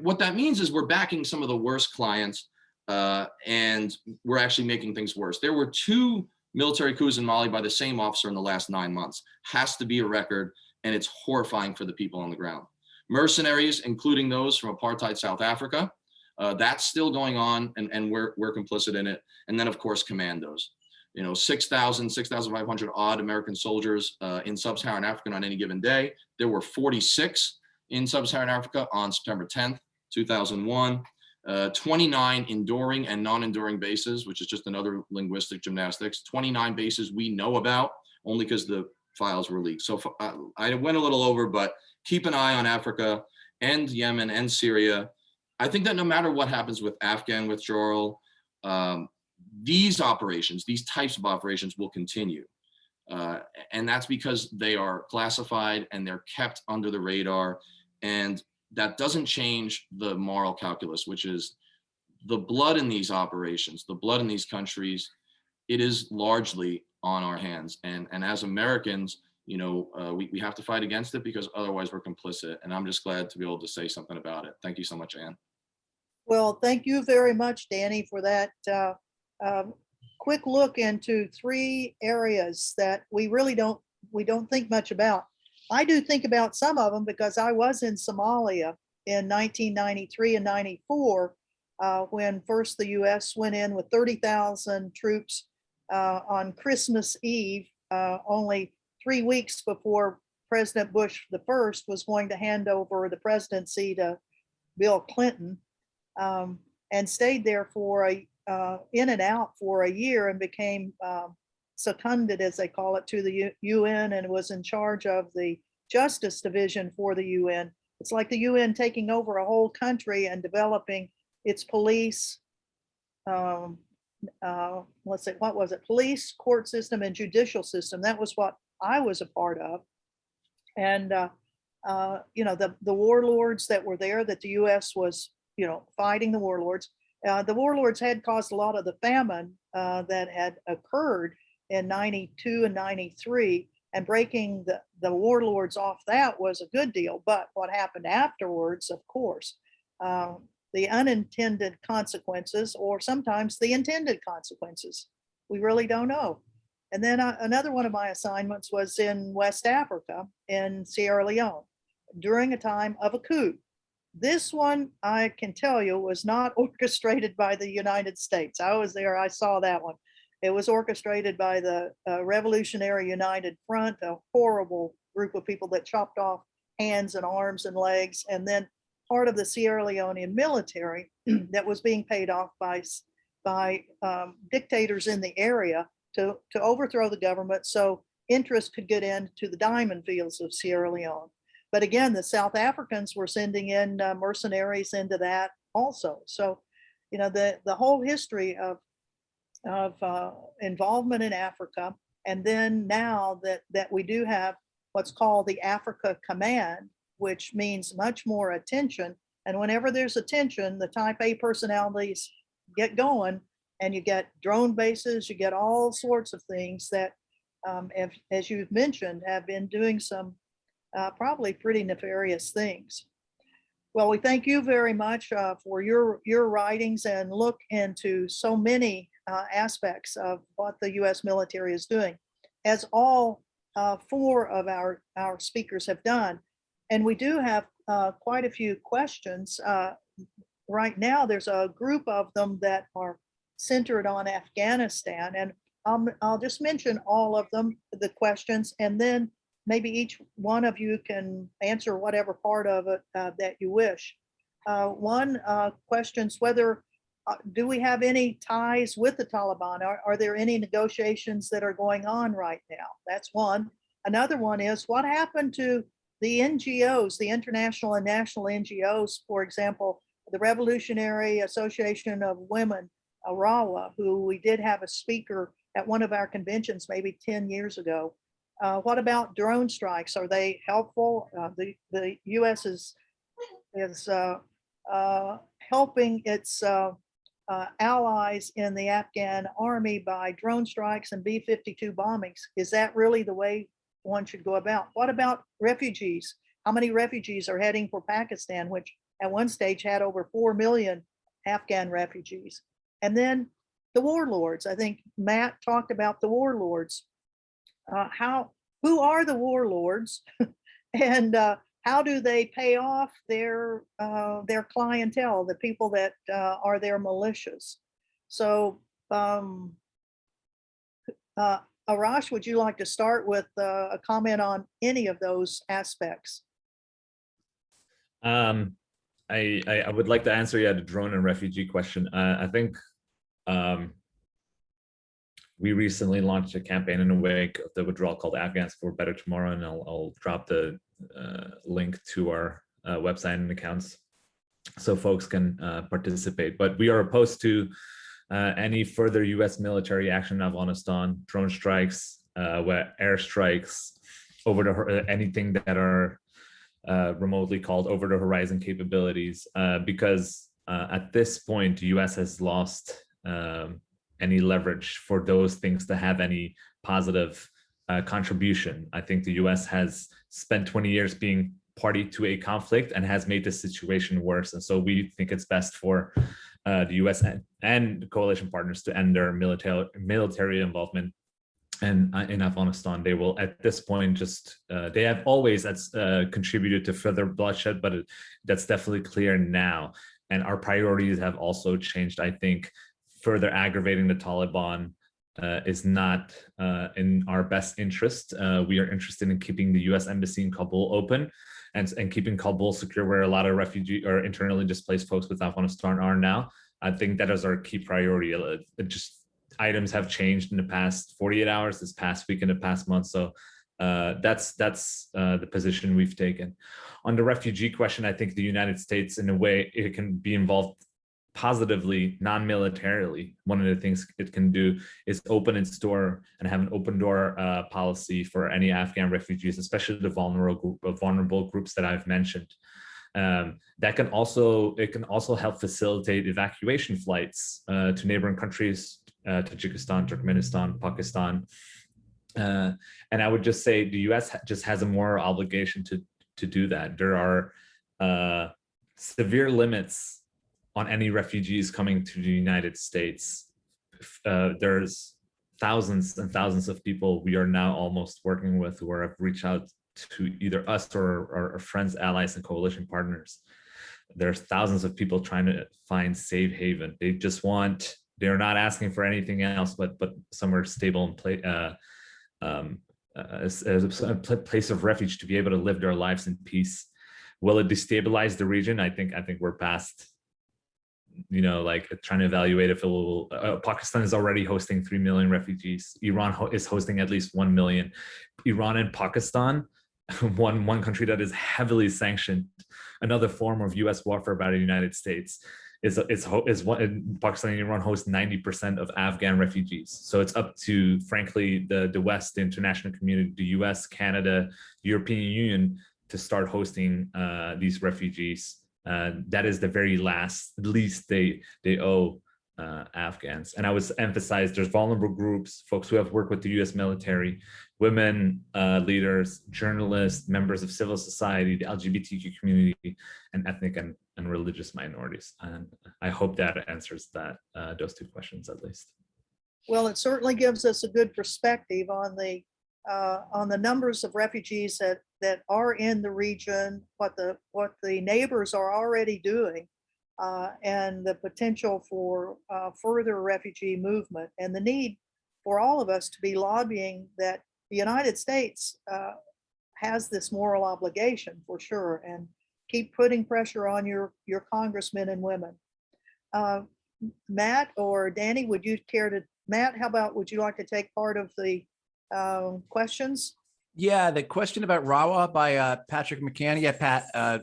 What that means is we're backing some of the worst clients and we're actually making things worse. There were 2 military coups in Mali by the same officer in the last 9 months. Has to be a record, and it's horrifying for the people on the ground. Mercenaries, including those from apartheid South Africa, that's still going on, and we're complicit in it. And then, of course, commandos. 6,000, 6,500 odd American soldiers in sub-Saharan Africa on any given day. There were 46 in sub-Saharan Africa on September 10th, 2001. 29 enduring and non-enduring bases, which is just another linguistic gymnastics. 29 bases we know about only because the files were leaked. So I went a little over, but keep an eye on Africa and Yemen and Syria. I think that no matter what happens with Afghan withdrawal, these operations, these types of operations will continue. And that's because they are classified and they're kept under the radar. And that doesn't change the moral calculus, which is the blood in these operations, the blood in these countries, it is largely on our hands. And as Americans, we have to fight against it because otherwise we're complicit. And I'm just glad to be able to say something about it. Thank you so much, Anne. Well, thank you very much, Danny, for that quick look into 3 areas that we don't think much about. I do think about some of them because I was in Somalia in 1993 and 94 when first the US went in with 30,000 troops on Christmas Eve, only 3 weeks before President Bush the first was going to hand over the presidency to Bill Clinton, and stayed there for in and out for a year and became seconded, as they call it, to the UN, and was in charge of the Justice Division for the UN. It's like the UN taking over a whole country and developing its police, let's say, what was it? Police, court system, and judicial system. That was what I was a part of. And, the warlords that were there, that the US was, fighting the warlords. The warlords had caused a lot of the famine that had occurred in 92 and 93, and breaking the warlords off that was a good deal. But what happened afterwards, of course, the unintended consequences, or sometimes the intended consequences, we really don't know. And then another one of my assignments was in West Africa, in Sierra Leone, during a time of a coup. This one, I can tell you, was not orchestrated by the United States. I was there, I saw that one. It was orchestrated by the Revolutionary United Front, a horrible group of people that chopped off hands and arms and legs, and then part of the Sierra Leonean military that was being paid off by dictators in the area to overthrow the government so interest could get into the diamond fields of Sierra Leone. But again, the South Africans were sending in mercenaries into that also. So, the whole history of involvement in Africa, and then now that we do have what's called the Africa Command, which means much more attention. And whenever there's attention, the type A personalities get going, and you get drone bases, you get all sorts of things that, as you've mentioned, have been doing some probably pretty nefarious things. Well, we thank you very much for your writings and look into so many aspects of what the U.S. military is doing, as all 4 of our speakers have done. And we do have quite a few questions. Right now, there's a group of them that are centered on Afghanistan, and I'll just mention all of them, the questions, and then maybe each one of you can answer whatever part of it that you wish. One questions whether, do we have any ties with the Taliban? Are there any negotiations that are going on right now? That's one. Another one is, what happened to the NGOs, the international and national NGOs, for example, the Revolutionary Association of Women, RAWA, who we did have a speaker at one of our conventions maybe 10 years ago. What about drone strikes? Are they helpful? The U.S. is helping its allies in the Afghan army by drone strikes and B-52 bombings. Is that really the way one should go about? What about refugees? How many refugees are heading for Pakistan, which at one stage had over 4 million Afghan refugees? And then the warlords. I think Matt talked about the warlords. Who are the warlords, and how do they pay off their clientele, the people that are their militias? So, Arash, would you like to start with a comment on any of those aspects? I would like to answer the drone and refugee question. I think we recently launched a campaign in the wake of the withdrawal called Afghans for a Better Tomorrow, and I'll drop the link to our website and accounts so folks can participate. But we are opposed to any further U.S. military action in Afghanistan, drone strikes, airstrikes, anything that are remotely called over the horizon capabilities, because at this point, the U.S. has lost any leverage for those things to have any positive contribution. I think the U.S. has spent 20 years being party to a conflict and has made the situation worse. And so we think it's best for the U.S. and coalition partners to end their military involvement. And in Afghanistan, they will, at this point, just they have always contributed to further bloodshed, but that's definitely clear now. And our priorities have also changed. I think further aggravating the Taliban is not in our best interest. We are interested in keeping the U.S. embassy in Kabul open and keeping Kabul secure, where a lot of refugee or internally displaced folks with Afghanistan are now. I think that is our key priority. Items have changed in the past 48 hours, this past week, in the past month. So that's the position we've taken. On the refugee question, I think the United States, in a way, it can be involved positively, non-militarily. One of the things it can do is open its door and have an open door policy for any Afghan refugees, especially the vulnerable groups that I've mentioned. It can also help facilitate evacuation flights to neighboring countries, Tajikistan, Turkmenistan, Pakistan. And I would just say the US just has a moral obligation to do that. There are severe limits on any refugees coming to the United States. There's thousands and thousands of people we are now almost working with who have reached out to either us or our friends, allies, and coalition partners. There's thousands of people trying to find safe haven. They're not asking for anything else but somewhere stable and a place of refuge to be able to live their lives in peace. Will it destabilize the region? I think we're past, trying to evaluate if it will. Pakistan is already hosting 3 million refugees. Iran is hosting at least 1 million. Iran and Pakistan, one country that is heavily sanctioned, another form of U.S. warfare by the United States, Pakistan and Iran host 90% of Afghan refugees. So it's up to, frankly, the West, the international community, the US, Canada, European Union, to start hosting these refugees. That is the very least they owe Afghans. And I would emphasize there's vulnerable groups, folks who have worked with the US military, women leaders, journalists, members of civil society, the LGBTQ community, and ethnic and religious minorities. And I hope that answers those two questions at least. Well, it certainly gives us a good perspective on the numbers of refugees that are in the region, what the neighbors are already doing, and the potential for further refugee movement, and the need for all of us to be lobbying that the United States has this moral obligation for sure, and keep putting pressure on your congressmen and women. Matt or Danny, would you care to? Matt, would you like to take part of the questions? Yeah, the question about Rawa by Patrick McCann. Yeah, Pat,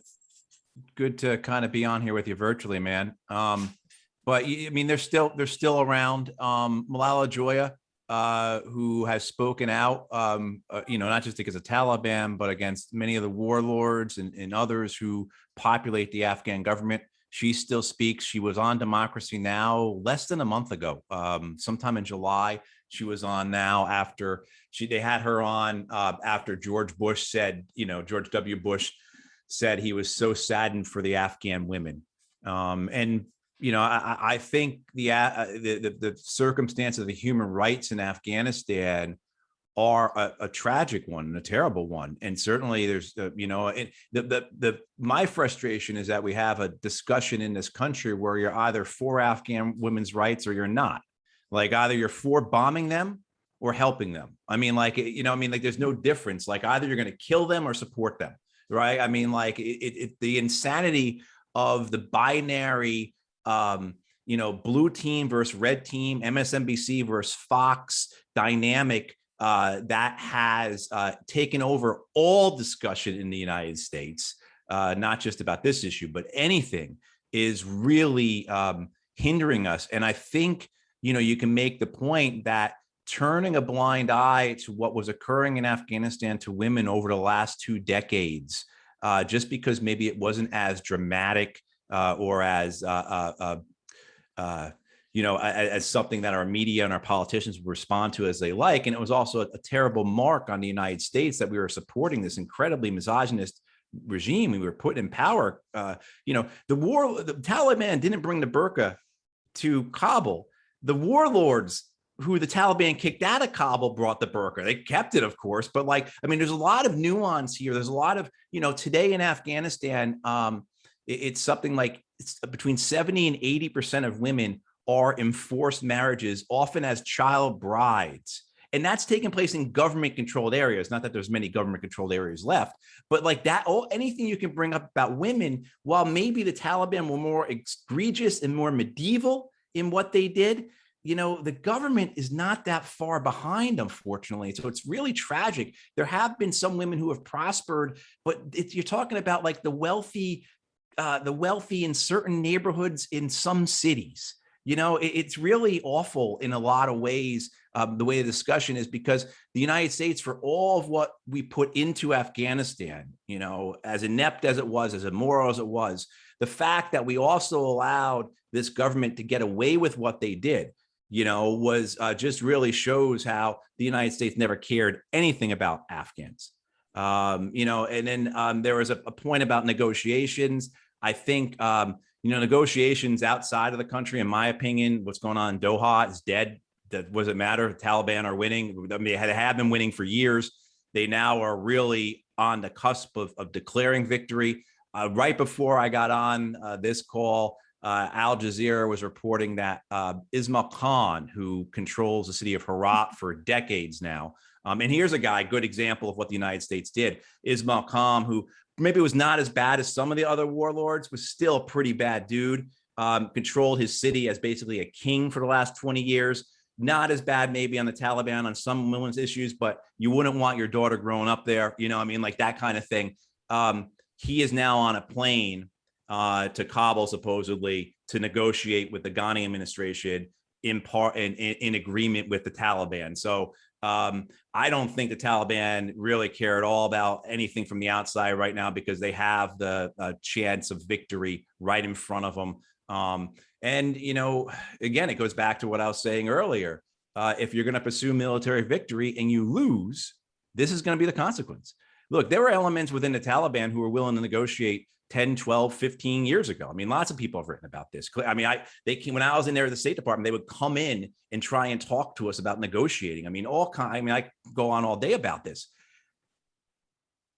good to kind of be on here with you virtually, man. But I mean, they're still around. Malala Joya, who has spoken out, not just against the Taliban, but against many of the warlords and others who populate the Afghan government. She still speaks. She was on Democracy Now! Less than a month ago, sometime in July. She was on now after they had her on after George W. Bush said he was so saddened for the Afghan women. And I think the circumstances of the human rights in Afghanistan are a tragic one and a terrible one. And certainly there's, my frustration is that we have a discussion in this country where you're either for Afghan women's rights or you're not. Like either you're for bombing them or helping them. I mean, like, there's no difference. Like either you're going to kill them or support them, right? I mean, like the insanity of the binary, blue team versus red team, MSNBC versus Fox dynamic that has taken over all discussion in the United States, not just about this issue, but anything, is really hindering us. And I think, you can make the point that turning a blind eye to what was occurring in Afghanistan to women over the last 2 decades, just because maybe it wasn't as dramatic or as as something that our media and our politicians would respond to as they like. And it was also a terrible mark on the United States that we were supporting this incredibly misogynist regime. We were put in power. The Taliban didn't bring the burqa to Kabul. The warlords who the Taliban kicked out of Kabul brought the burqa. They kept it, of course, but there's a lot of nuance here. There's a lot of, today in Afghanistan, it's something like between 70 and 80% of women are in forced marriages, often as child brides. And that's taking place in government controlled areas. Not that there's many government controlled areas left, but like that, anything you can bring up about women, while maybe the Taliban were more egregious and more medieval in what they did, the government is not that far behind, unfortunately. So it's really tragic. There have been some women who have prospered, but you're talking about like the wealthy in certain neighborhoods in some cities. It's really awful in a lot of ways, the way the discussion is, because the United States, for all of what we put into Afghanistan, as inept as it was, as immoral as it was, the fact that we also allowed this government to get away with what they did, was just really shows how the United States never cared anything about Afghans. And then there was a point about negotiations. I think, negotiations outside of the country, in my opinion, what's going on in Doha is dead. That doesn't matter. The Taliban are winning. I mean, they have been winning for years. They now are really on the cusp of declaring victory. Right before I got on this call, Al Jazeera was reporting that Ismail Khan, who controls the city of Herat for decades now, and here's a guy, good example of what the United States did. Ismail Khan, who maybe was not as bad as some of the other warlords, was still a pretty bad dude, controlled his city as basically a king for the last 20 years. Not as bad maybe on the Taliban on some women's issues, but you wouldn't want your daughter growing up there, like that kind of thing. He is now on a plane to Kabul, supposedly, to negotiate with the Ghani administration in agreement with the Taliban. So I don't think the Taliban really care at all about anything from the outside right now, because they have the chance of victory right in front of them. And, again, it goes back to what I was saying earlier. If you're going to pursue military victory and you lose, this is going to be the consequence. Look, there were elements within the Taliban who were willing to negotiate 10, 12, 15 years ago. I mean, lots of people have written about this. I mean, when I was in there at the State Department, they would come in and try and talk to us about negotiating. I mean, I go on all day about this.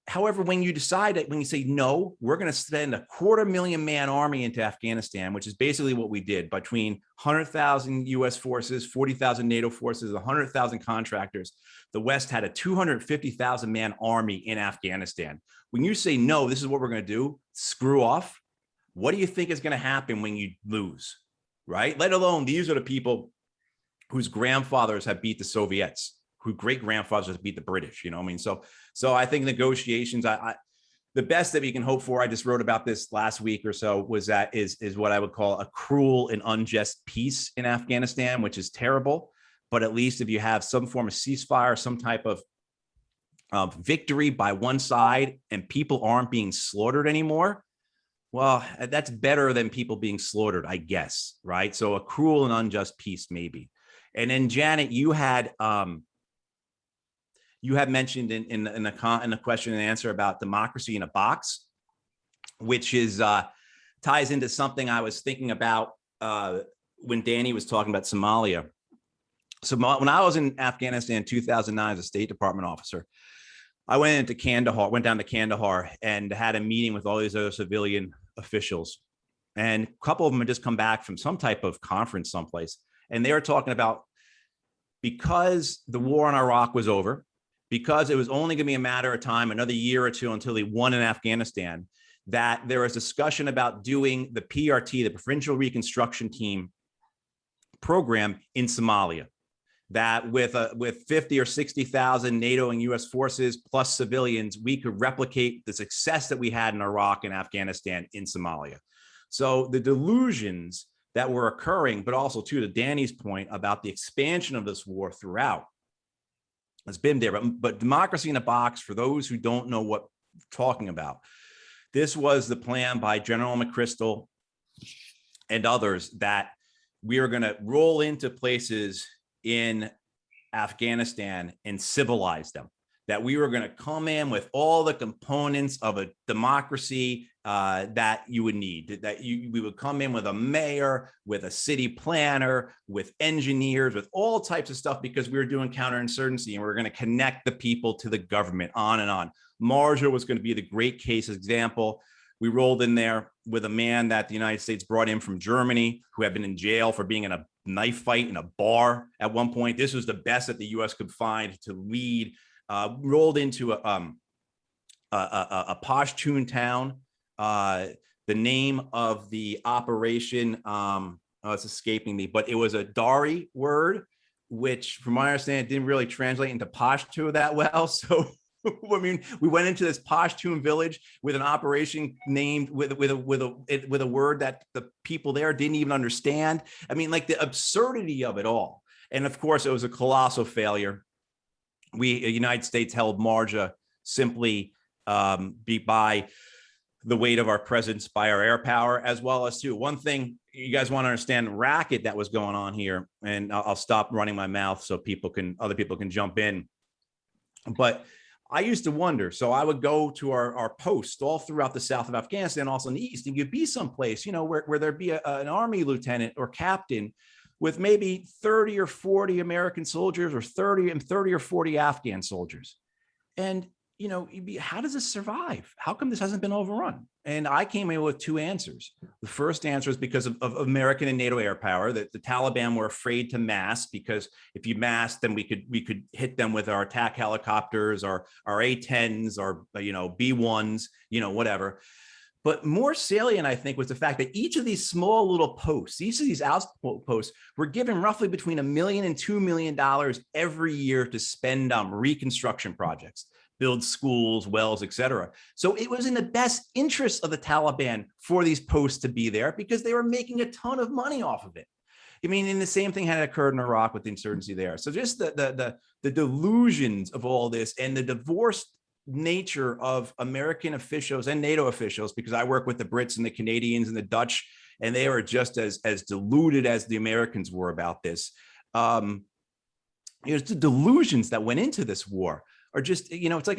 However, when you decide that, when you say, no, we're going to send a 250,000 man army into Afghanistan, which is basically what we did, between 100,000 US forces, 40,000 NATO forces, 100,000 contractors, the West had a 250,000 man army in Afghanistan. When you say, no, this is what we're going to do, screw off, what do you think is going to happen when you lose, right? Let alone, these are the people whose grandfathers have beat the Soviets, whose great grandfathers have beat the British, So I think negotiations, the best that we can hope for, I just wrote about this last week or so, was that is what I would call a cruel and unjust peace in Afghanistan, which is terrible. But at least if you have some form of ceasefire, some type of victory by one side, and people aren't being slaughtered anymore, well, that's better than people being slaughtered, I guess, right? So a cruel and unjust peace, maybe. And then, Janet, you had mentioned in the question and answer about democracy in a box, which is ties into something I was thinking about when Danny was talking about Somalia. So when I was in Afghanistan in 2009 as a State Department officer, I went down to Kandahar and had a meeting with all these other civilian officials. And a couple of them had just come back from some type of conference someplace. And they were talking about, because the war in Iraq was over, because it was only going to be a matter of time, another year or two until they won in Afghanistan, that there was discussion about doing the PRT, the Provincial Reconstruction Team program in Somalia. That with 50 or 60,000 NATO and US forces plus civilians, we could replicate the success that we had in Iraq and Afghanistan in Somalia. So the delusions that were occurring, but also to Danny's point about the expansion of this war throughout, has been there. But democracy in a box, for those who don't know what I'm talking about, this was the plan by General McChrystal and others, that we are going to roll into places in Afghanistan and civilize them, that we were going to come in with all the components of a democracy that you would need, that we would come in with a mayor, with a city planner, with engineers, with all types of stuff, because we were doing counterinsurgency and we were going to connect the people to the government, on and on. Marja was going to be the great case example. We rolled in there with a man that the United States brought in from Germany, who had been in jail for being in a knife fight in a bar at one point. This was the best that the U.S. could find to lead. Rolled into a Pashtun town. The name of the operation, it's escaping me, but it was a Dari word, which from my understanding didn't really translate into Pashto that well. So I mean, we went into this Pashtun village with an operation named with a word that the people there didn't even understand. I mean, like the absurdity of it all. And of course, it was a colossal failure. The United States held Marja simply by the weight of our presence, by our air power, as well as too. One thing you guys want to understand, the racket that was going on here, and I'll stop running my mouth so other people can jump in. But I used to wonder, so I would go to our posts all throughout the south of Afghanistan, also in the east, and you'd be someplace, where there'd be an army lieutenant or captain with maybe 30 or 40 American soldiers, or 30 or 40 Afghan soldiers. And, how does this survive? How come this hasn't been overrun? And I came in with two answers. The first answer is because of American and NATO air power, that the Taliban were afraid to mass, because if you massed, then we could hit them with our attack helicopters, or our A-10s, or, B-1s, whatever. But more salient, I think, was the fact that each of these small little posts, each of these outposts, were given roughly between $1 million and $2 million every year to spend on reconstruction projects, build schools, wells, etc. So it was in the best interest of the Taliban for these posts to be there, because they were making a ton of money off of it. I mean, and the same thing had occurred in Iraq with the insurgency there. So just the delusions of all this, and the divorced nature of American officials and NATO officials, because I work with the Brits and the Canadians and the Dutch, and they are just as deluded as the Americans were about this. The delusions that went into this war are just, it's like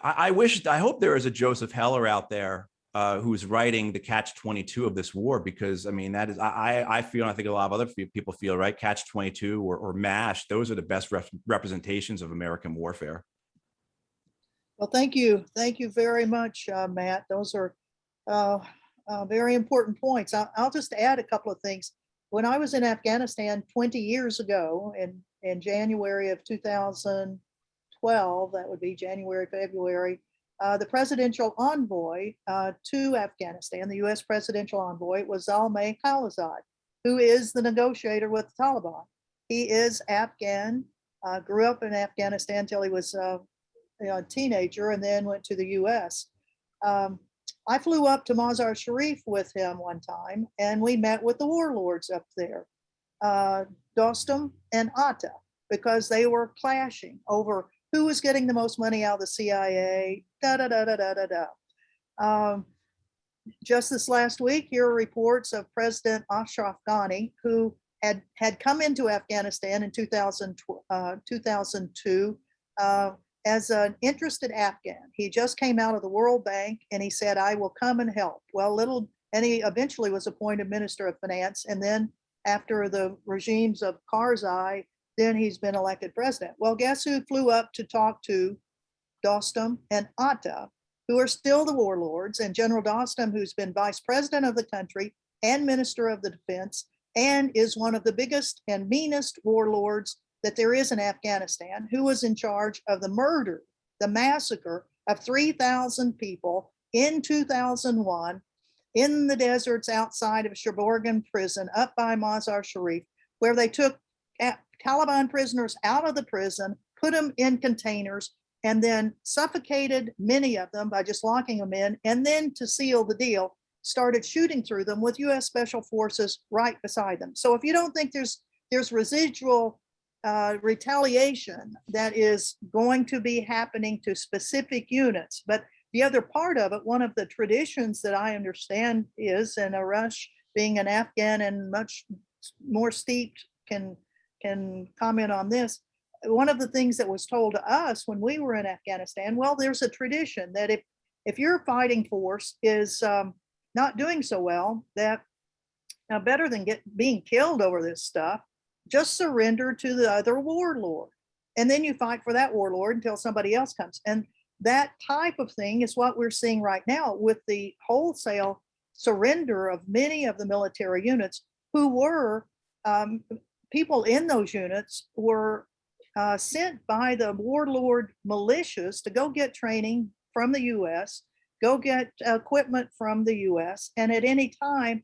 I hope there is a Joseph Heller out there who's writing the catch-22 of this war, because I mean, that is, I feel, and I think a lot of other people feel, right, catch-22 or MASH, those are the best representations of American warfare. Well, thank you very much, Matt. Those are very important points. I'll just add a couple of things. When I was in Afghanistan 20 years ago, in January of 2012, that would be January, February, the presidential envoy to Afghanistan, the US presidential envoy, was Zalmay Khalilzad, who is the negotiator with the Taliban. He is Afghan, grew up in Afghanistan until he was a teenager, and then went to the US. I flew up to Mazar Sharif with him one time, and we met with the warlords up there, Dostum and Atta, because they were clashing over who was getting the most money out of the CIA, just this last week, here are reports of President Ashraf Ghani, who had come into Afghanistan in 2002 as an interested Afghan. He just came out of the World Bank, and he said, I will come and help. Well, little and he eventually was appointed Minister of Finance. And then after the regimes of Karzai, then he's been elected president. Well, guess who flew up to talk to Dostum and Atta, who are still the warlords, and General Dostum, who's been vice president of the country and Minister of the Defense, and is one of the biggest and meanest warlords that there is in Afghanistan, who was in charge of the murder, the massacre of 3,000 people in 2001 in the deserts outside of Sheboygan prison up by Mazar Sharif, where they took Taliban prisoners out of the prison, put them in containers, and then suffocated many of them by just locking them in, and then to seal the deal, started shooting through them with US Special Forces right beside them. So if you don't think there's residual retaliation that is going to be happening to specific units, but the other part of it, one of the traditions that I understand is, and Arash being an Afghan and much more steeped can comment on this, one of the things that was told to us when we were in Afghanistan, well, there's a tradition that if your fighting force is not doing so well, that better than being killed over this stuff, just surrender to the other warlord. And then you fight for that warlord until somebody else comes. And that type of thing is what we're seeing right now with the wholesale surrender of many of the military units who were people in those units were sent by the warlord militias to go get training from the US, go get equipment from the US, and at any time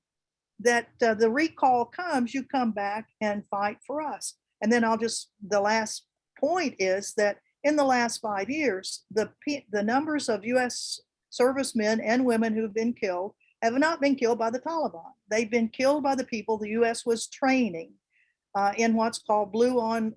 that the recall comes, you come back and fight for us. And then the last point is that in the last 5 years, the numbers of US servicemen and women who've been killed have not been killed by the Taliban. They've been killed by the people the US was training in what's called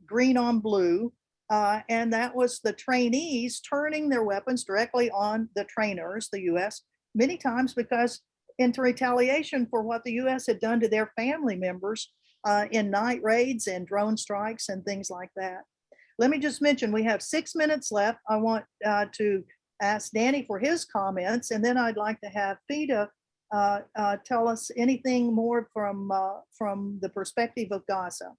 green on blue. And that was the trainees turning their weapons directly on the trainers, the US, many times because into retaliation for what the US had done to their family members in night raids and drone strikes and things like that. Let me just mention, we have 6 minutes left. I want to ask Danny for his comments, and then I'd like to have Fida tell us anything more from the perspective of Gaza.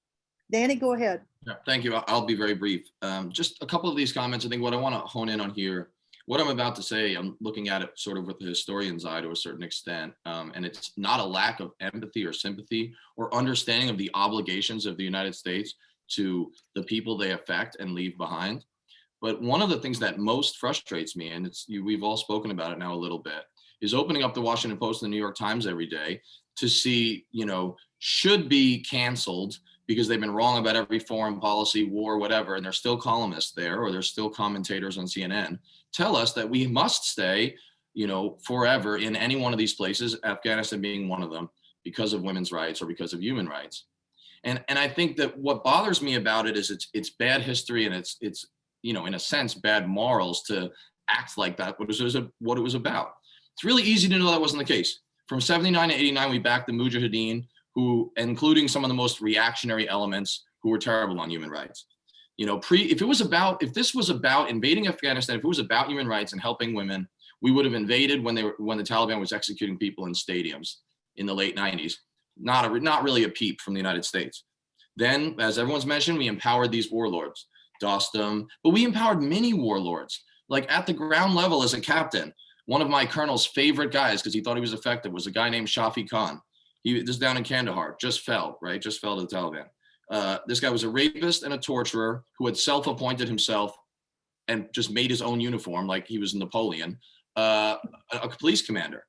Danny, go ahead. Yeah, thank you. I'll be very brief. Just a couple of these comments. I think what I want to hone in on here, what I'm about to say, I'm looking at it sort of with the historian's eye to a certain extent. And it's not a lack of empathy or sympathy or understanding of the obligations of the United States to the people they affect and leave behind. But one of the things that most frustrates me, and we've all spoken about it now a little bit, is opening up the Washington Post and the New York Times every day to see, should be canceled because they've been wrong about every foreign policy, war, whatever, and there's still columnists there, or there's still commentators on CNN, tell us that we must stay, forever in any one of these places, Afghanistan being one of them, because of women's rights or because of human rights. And I think that what bothers me about it is it's bad history, and it's in a sense bad morals to act like that. What it was about. It's really easy to know that wasn't the case. From 79 to 89, we backed the Mujahideen, who, including some of the most reactionary elements, who were terrible on human rights. If this was about invading Afghanistan, if it was about human rights and helping women, we would have invaded when the Taliban was executing people in stadiums in the late 90s. Not really a peep from the United States. Then, as everyone's mentioned, we empowered these warlords, Dostum, but we empowered many warlords. Like at the ground level as a captain, one of my colonel's favorite guys, because he thought he was effective, was a guy named Shafi Khan. This is down in Kandahar, just fell to the Taliban. This guy was a rapist and a torturer who had self-appointed himself and just made his own uniform like he was Napoleon, a police commander.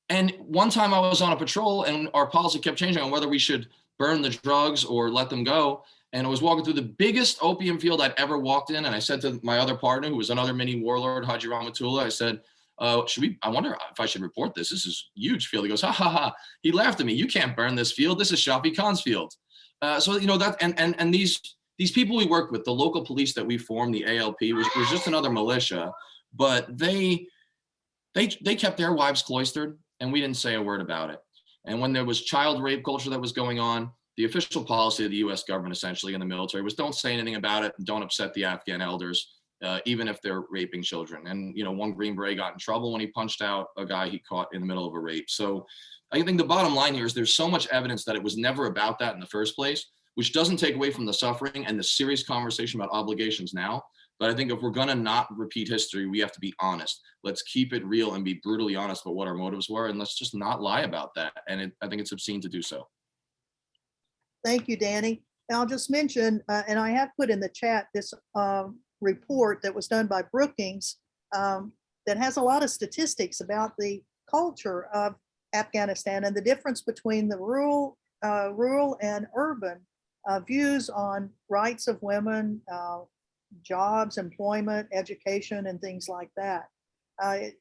And one time I was on a patrol and our policy kept changing on whether we should burn the drugs or let them go. And I was walking through the biggest opium field I'd ever walked in. And I said to my other partner, who was another mini warlord, Haji Rahmatullah, I said, I wonder if I should report this. This is a huge field. He goes, ha, ha, ha. He laughed at me. You can't burn this field. This is Shafi Khan's field. And these people we worked with, the local police that we formed, the ALP, was just another militia, but they kept their wives cloistered and we didn't say a word about it. And when there was child rape culture that was going on, the official policy of the US government essentially in the military was don't say anything about it and don't upset the Afghan elders. even if they're raping children. And, you know, one Green Beret got in trouble when he punched out a guy he caught in the middle of a rape. So I think the bottom line here is there's so much evidence that it was never about that in the first place, which doesn't take away from the suffering and the serious conversation about obligations now. But I think if we're going to not repeat history, we have to be honest. Let's keep it real and be brutally honest about what our motives were. And let's just not lie about that. And I think it's obscene to do so. Thank you, Danny. And I'll just mention, and I have put in the chat this report that was done by Brookings that has a lot of statistics about the culture of Afghanistan and the difference between the rural and urban views on rights of women, jobs, employment, education, and things like that.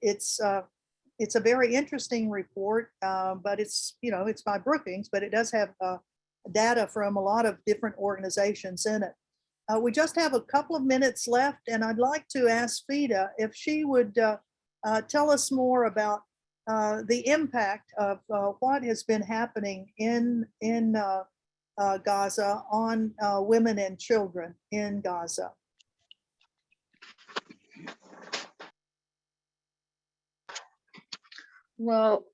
It's a very interesting report, but it's by Brookings, but it does have data from a lot of different organizations in it. We just have a couple of minutes left, and I'd like to ask Fida if she would tell us more about the impact of what has been happening in Gaza on women and children in Gaza. Well,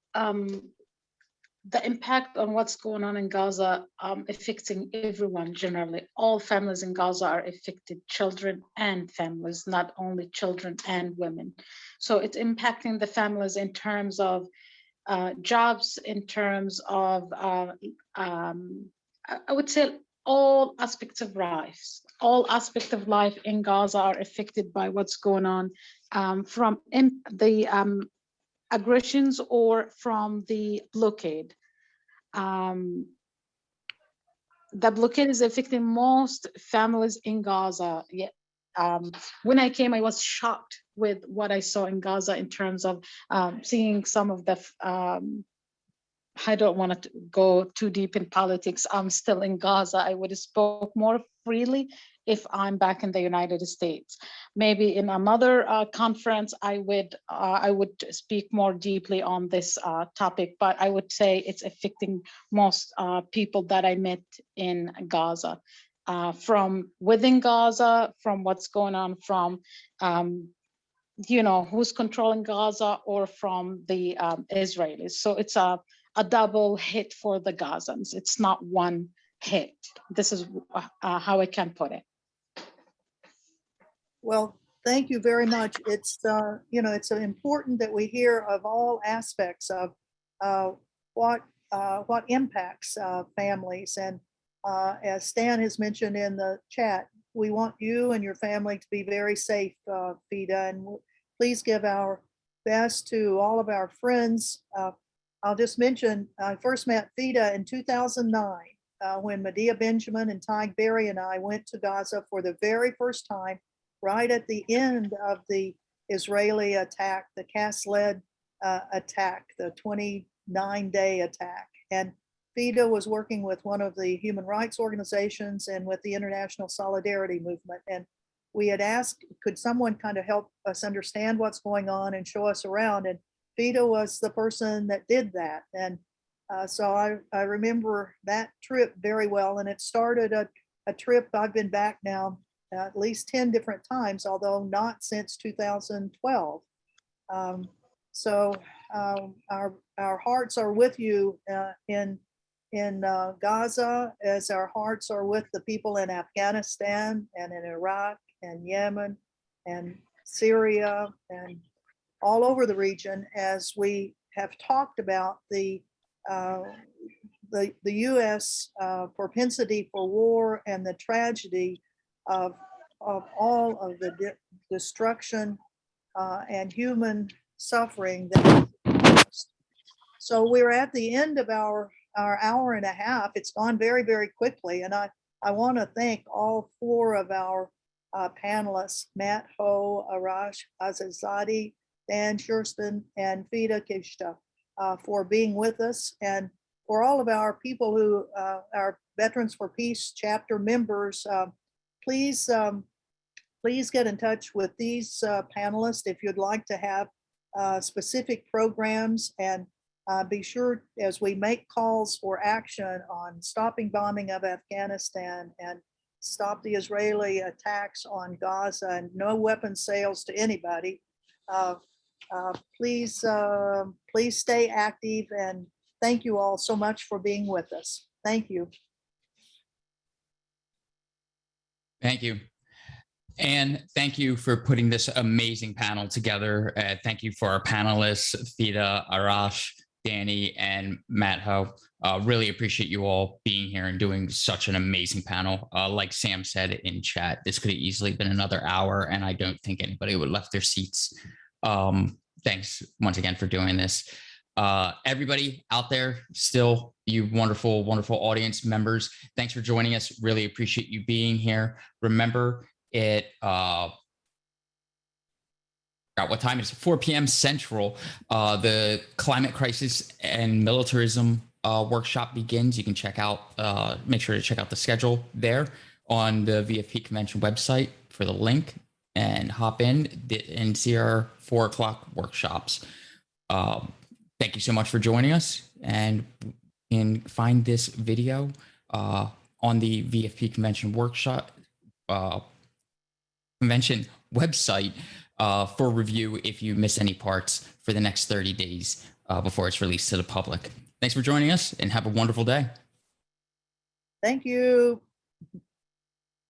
the impact on what's going on in Gaza affecting everyone generally. All families in Gaza are affected, children and families, not only children and women. So it's impacting the families in terms of jobs, in terms of, I would say, all aspects of life. All aspects of life in Gaza are affected by what's going on from the aggressions or from the blockade. The blockade is affecting most families in Gaza. Yeah. When I came, I was shocked with what I saw in Gaza in terms of seeing some of the, I don't want to go too deep in politics. I'm still in Gaza. I would have spoke more freely if I'm back in the United States. Maybe in another conference, I would speak more deeply on this topic, but I would say it's affecting most people that I met in Gaza, from within Gaza, from what's going on, from who's controlling Gaza, or from the Israelis. So it's a double hit for the Gazans. It's not one hit. This is how I can put it. Well, thank you very much. It's it's important that we hear of all aspects of what impacts families. And as Stan has mentioned in the chat, we want you and your family to be very safe, Fida, and please give our best to all of our friends. I'll just mention, I first met Fida in 2009 when Medea Benjamin and Tig Berry and I went to Gaza for the very first time, right at the end of the Israeli attack, the Cast-led attack, the 29-day attack. And Fida was working with one of the human rights organizations and with the International Solidarity Movement. And we had asked, could someone kind of help us understand what's going on and show us around? And Fida was the person that did that. And so I remember that trip very well. And it started a trip. I've been back now at least 10 different times, although not since 2012. So our hearts are with you in Gaza, as our hearts are with the people in Afghanistan and in Iraq and Yemen and Syria and all over the region, as we have talked about the U.S. propensity for war and the tragedy of all of the destruction and human suffering that. So we're at the end of our hour and a half. It's gone very, very quickly. And I want to thank all four of our panelists, Matt Ho, Arash Azizadeh, Dan Shurston, and Fida Kishta, for being with us, and for all of our people who, our Veterans for Peace chapter members. Please get in touch with these panelists if you'd like to have specific programs, and be sure, as we make calls for action on stopping bombing of Afghanistan and stop the Israeli attacks on Gaza and no weapon sales to anybody. Please stay active, and thank you all so much for being with us. Thank you. Thank you. And thank you for putting this amazing panel together. Thank you for our panelists, Theda, Arash, Danny, and Matt Ho. Really appreciate you all being here and doing such an amazing panel. Like Sam said in chat, this could have easily been another hour, and I don't think anybody would have left their seats. Thanks once again for doing this. Everybody out there, still, you wonderful, wonderful audience members, thanks for joining us. Really appreciate you being here. Remember, it what time it is? 4 p.m. Central. The climate crisis and militarism workshop begins. You can check out, make sure to check out the schedule there on the VFP convention website for the link, and hop in and see our 4 o'clock workshops. Thank you so much for joining us, and you can find this video on the VFP convention workshop convention website for review if you miss any parts for the next 30 days before it's released to the public. Thanks for joining us, and have a wonderful day. Thank you.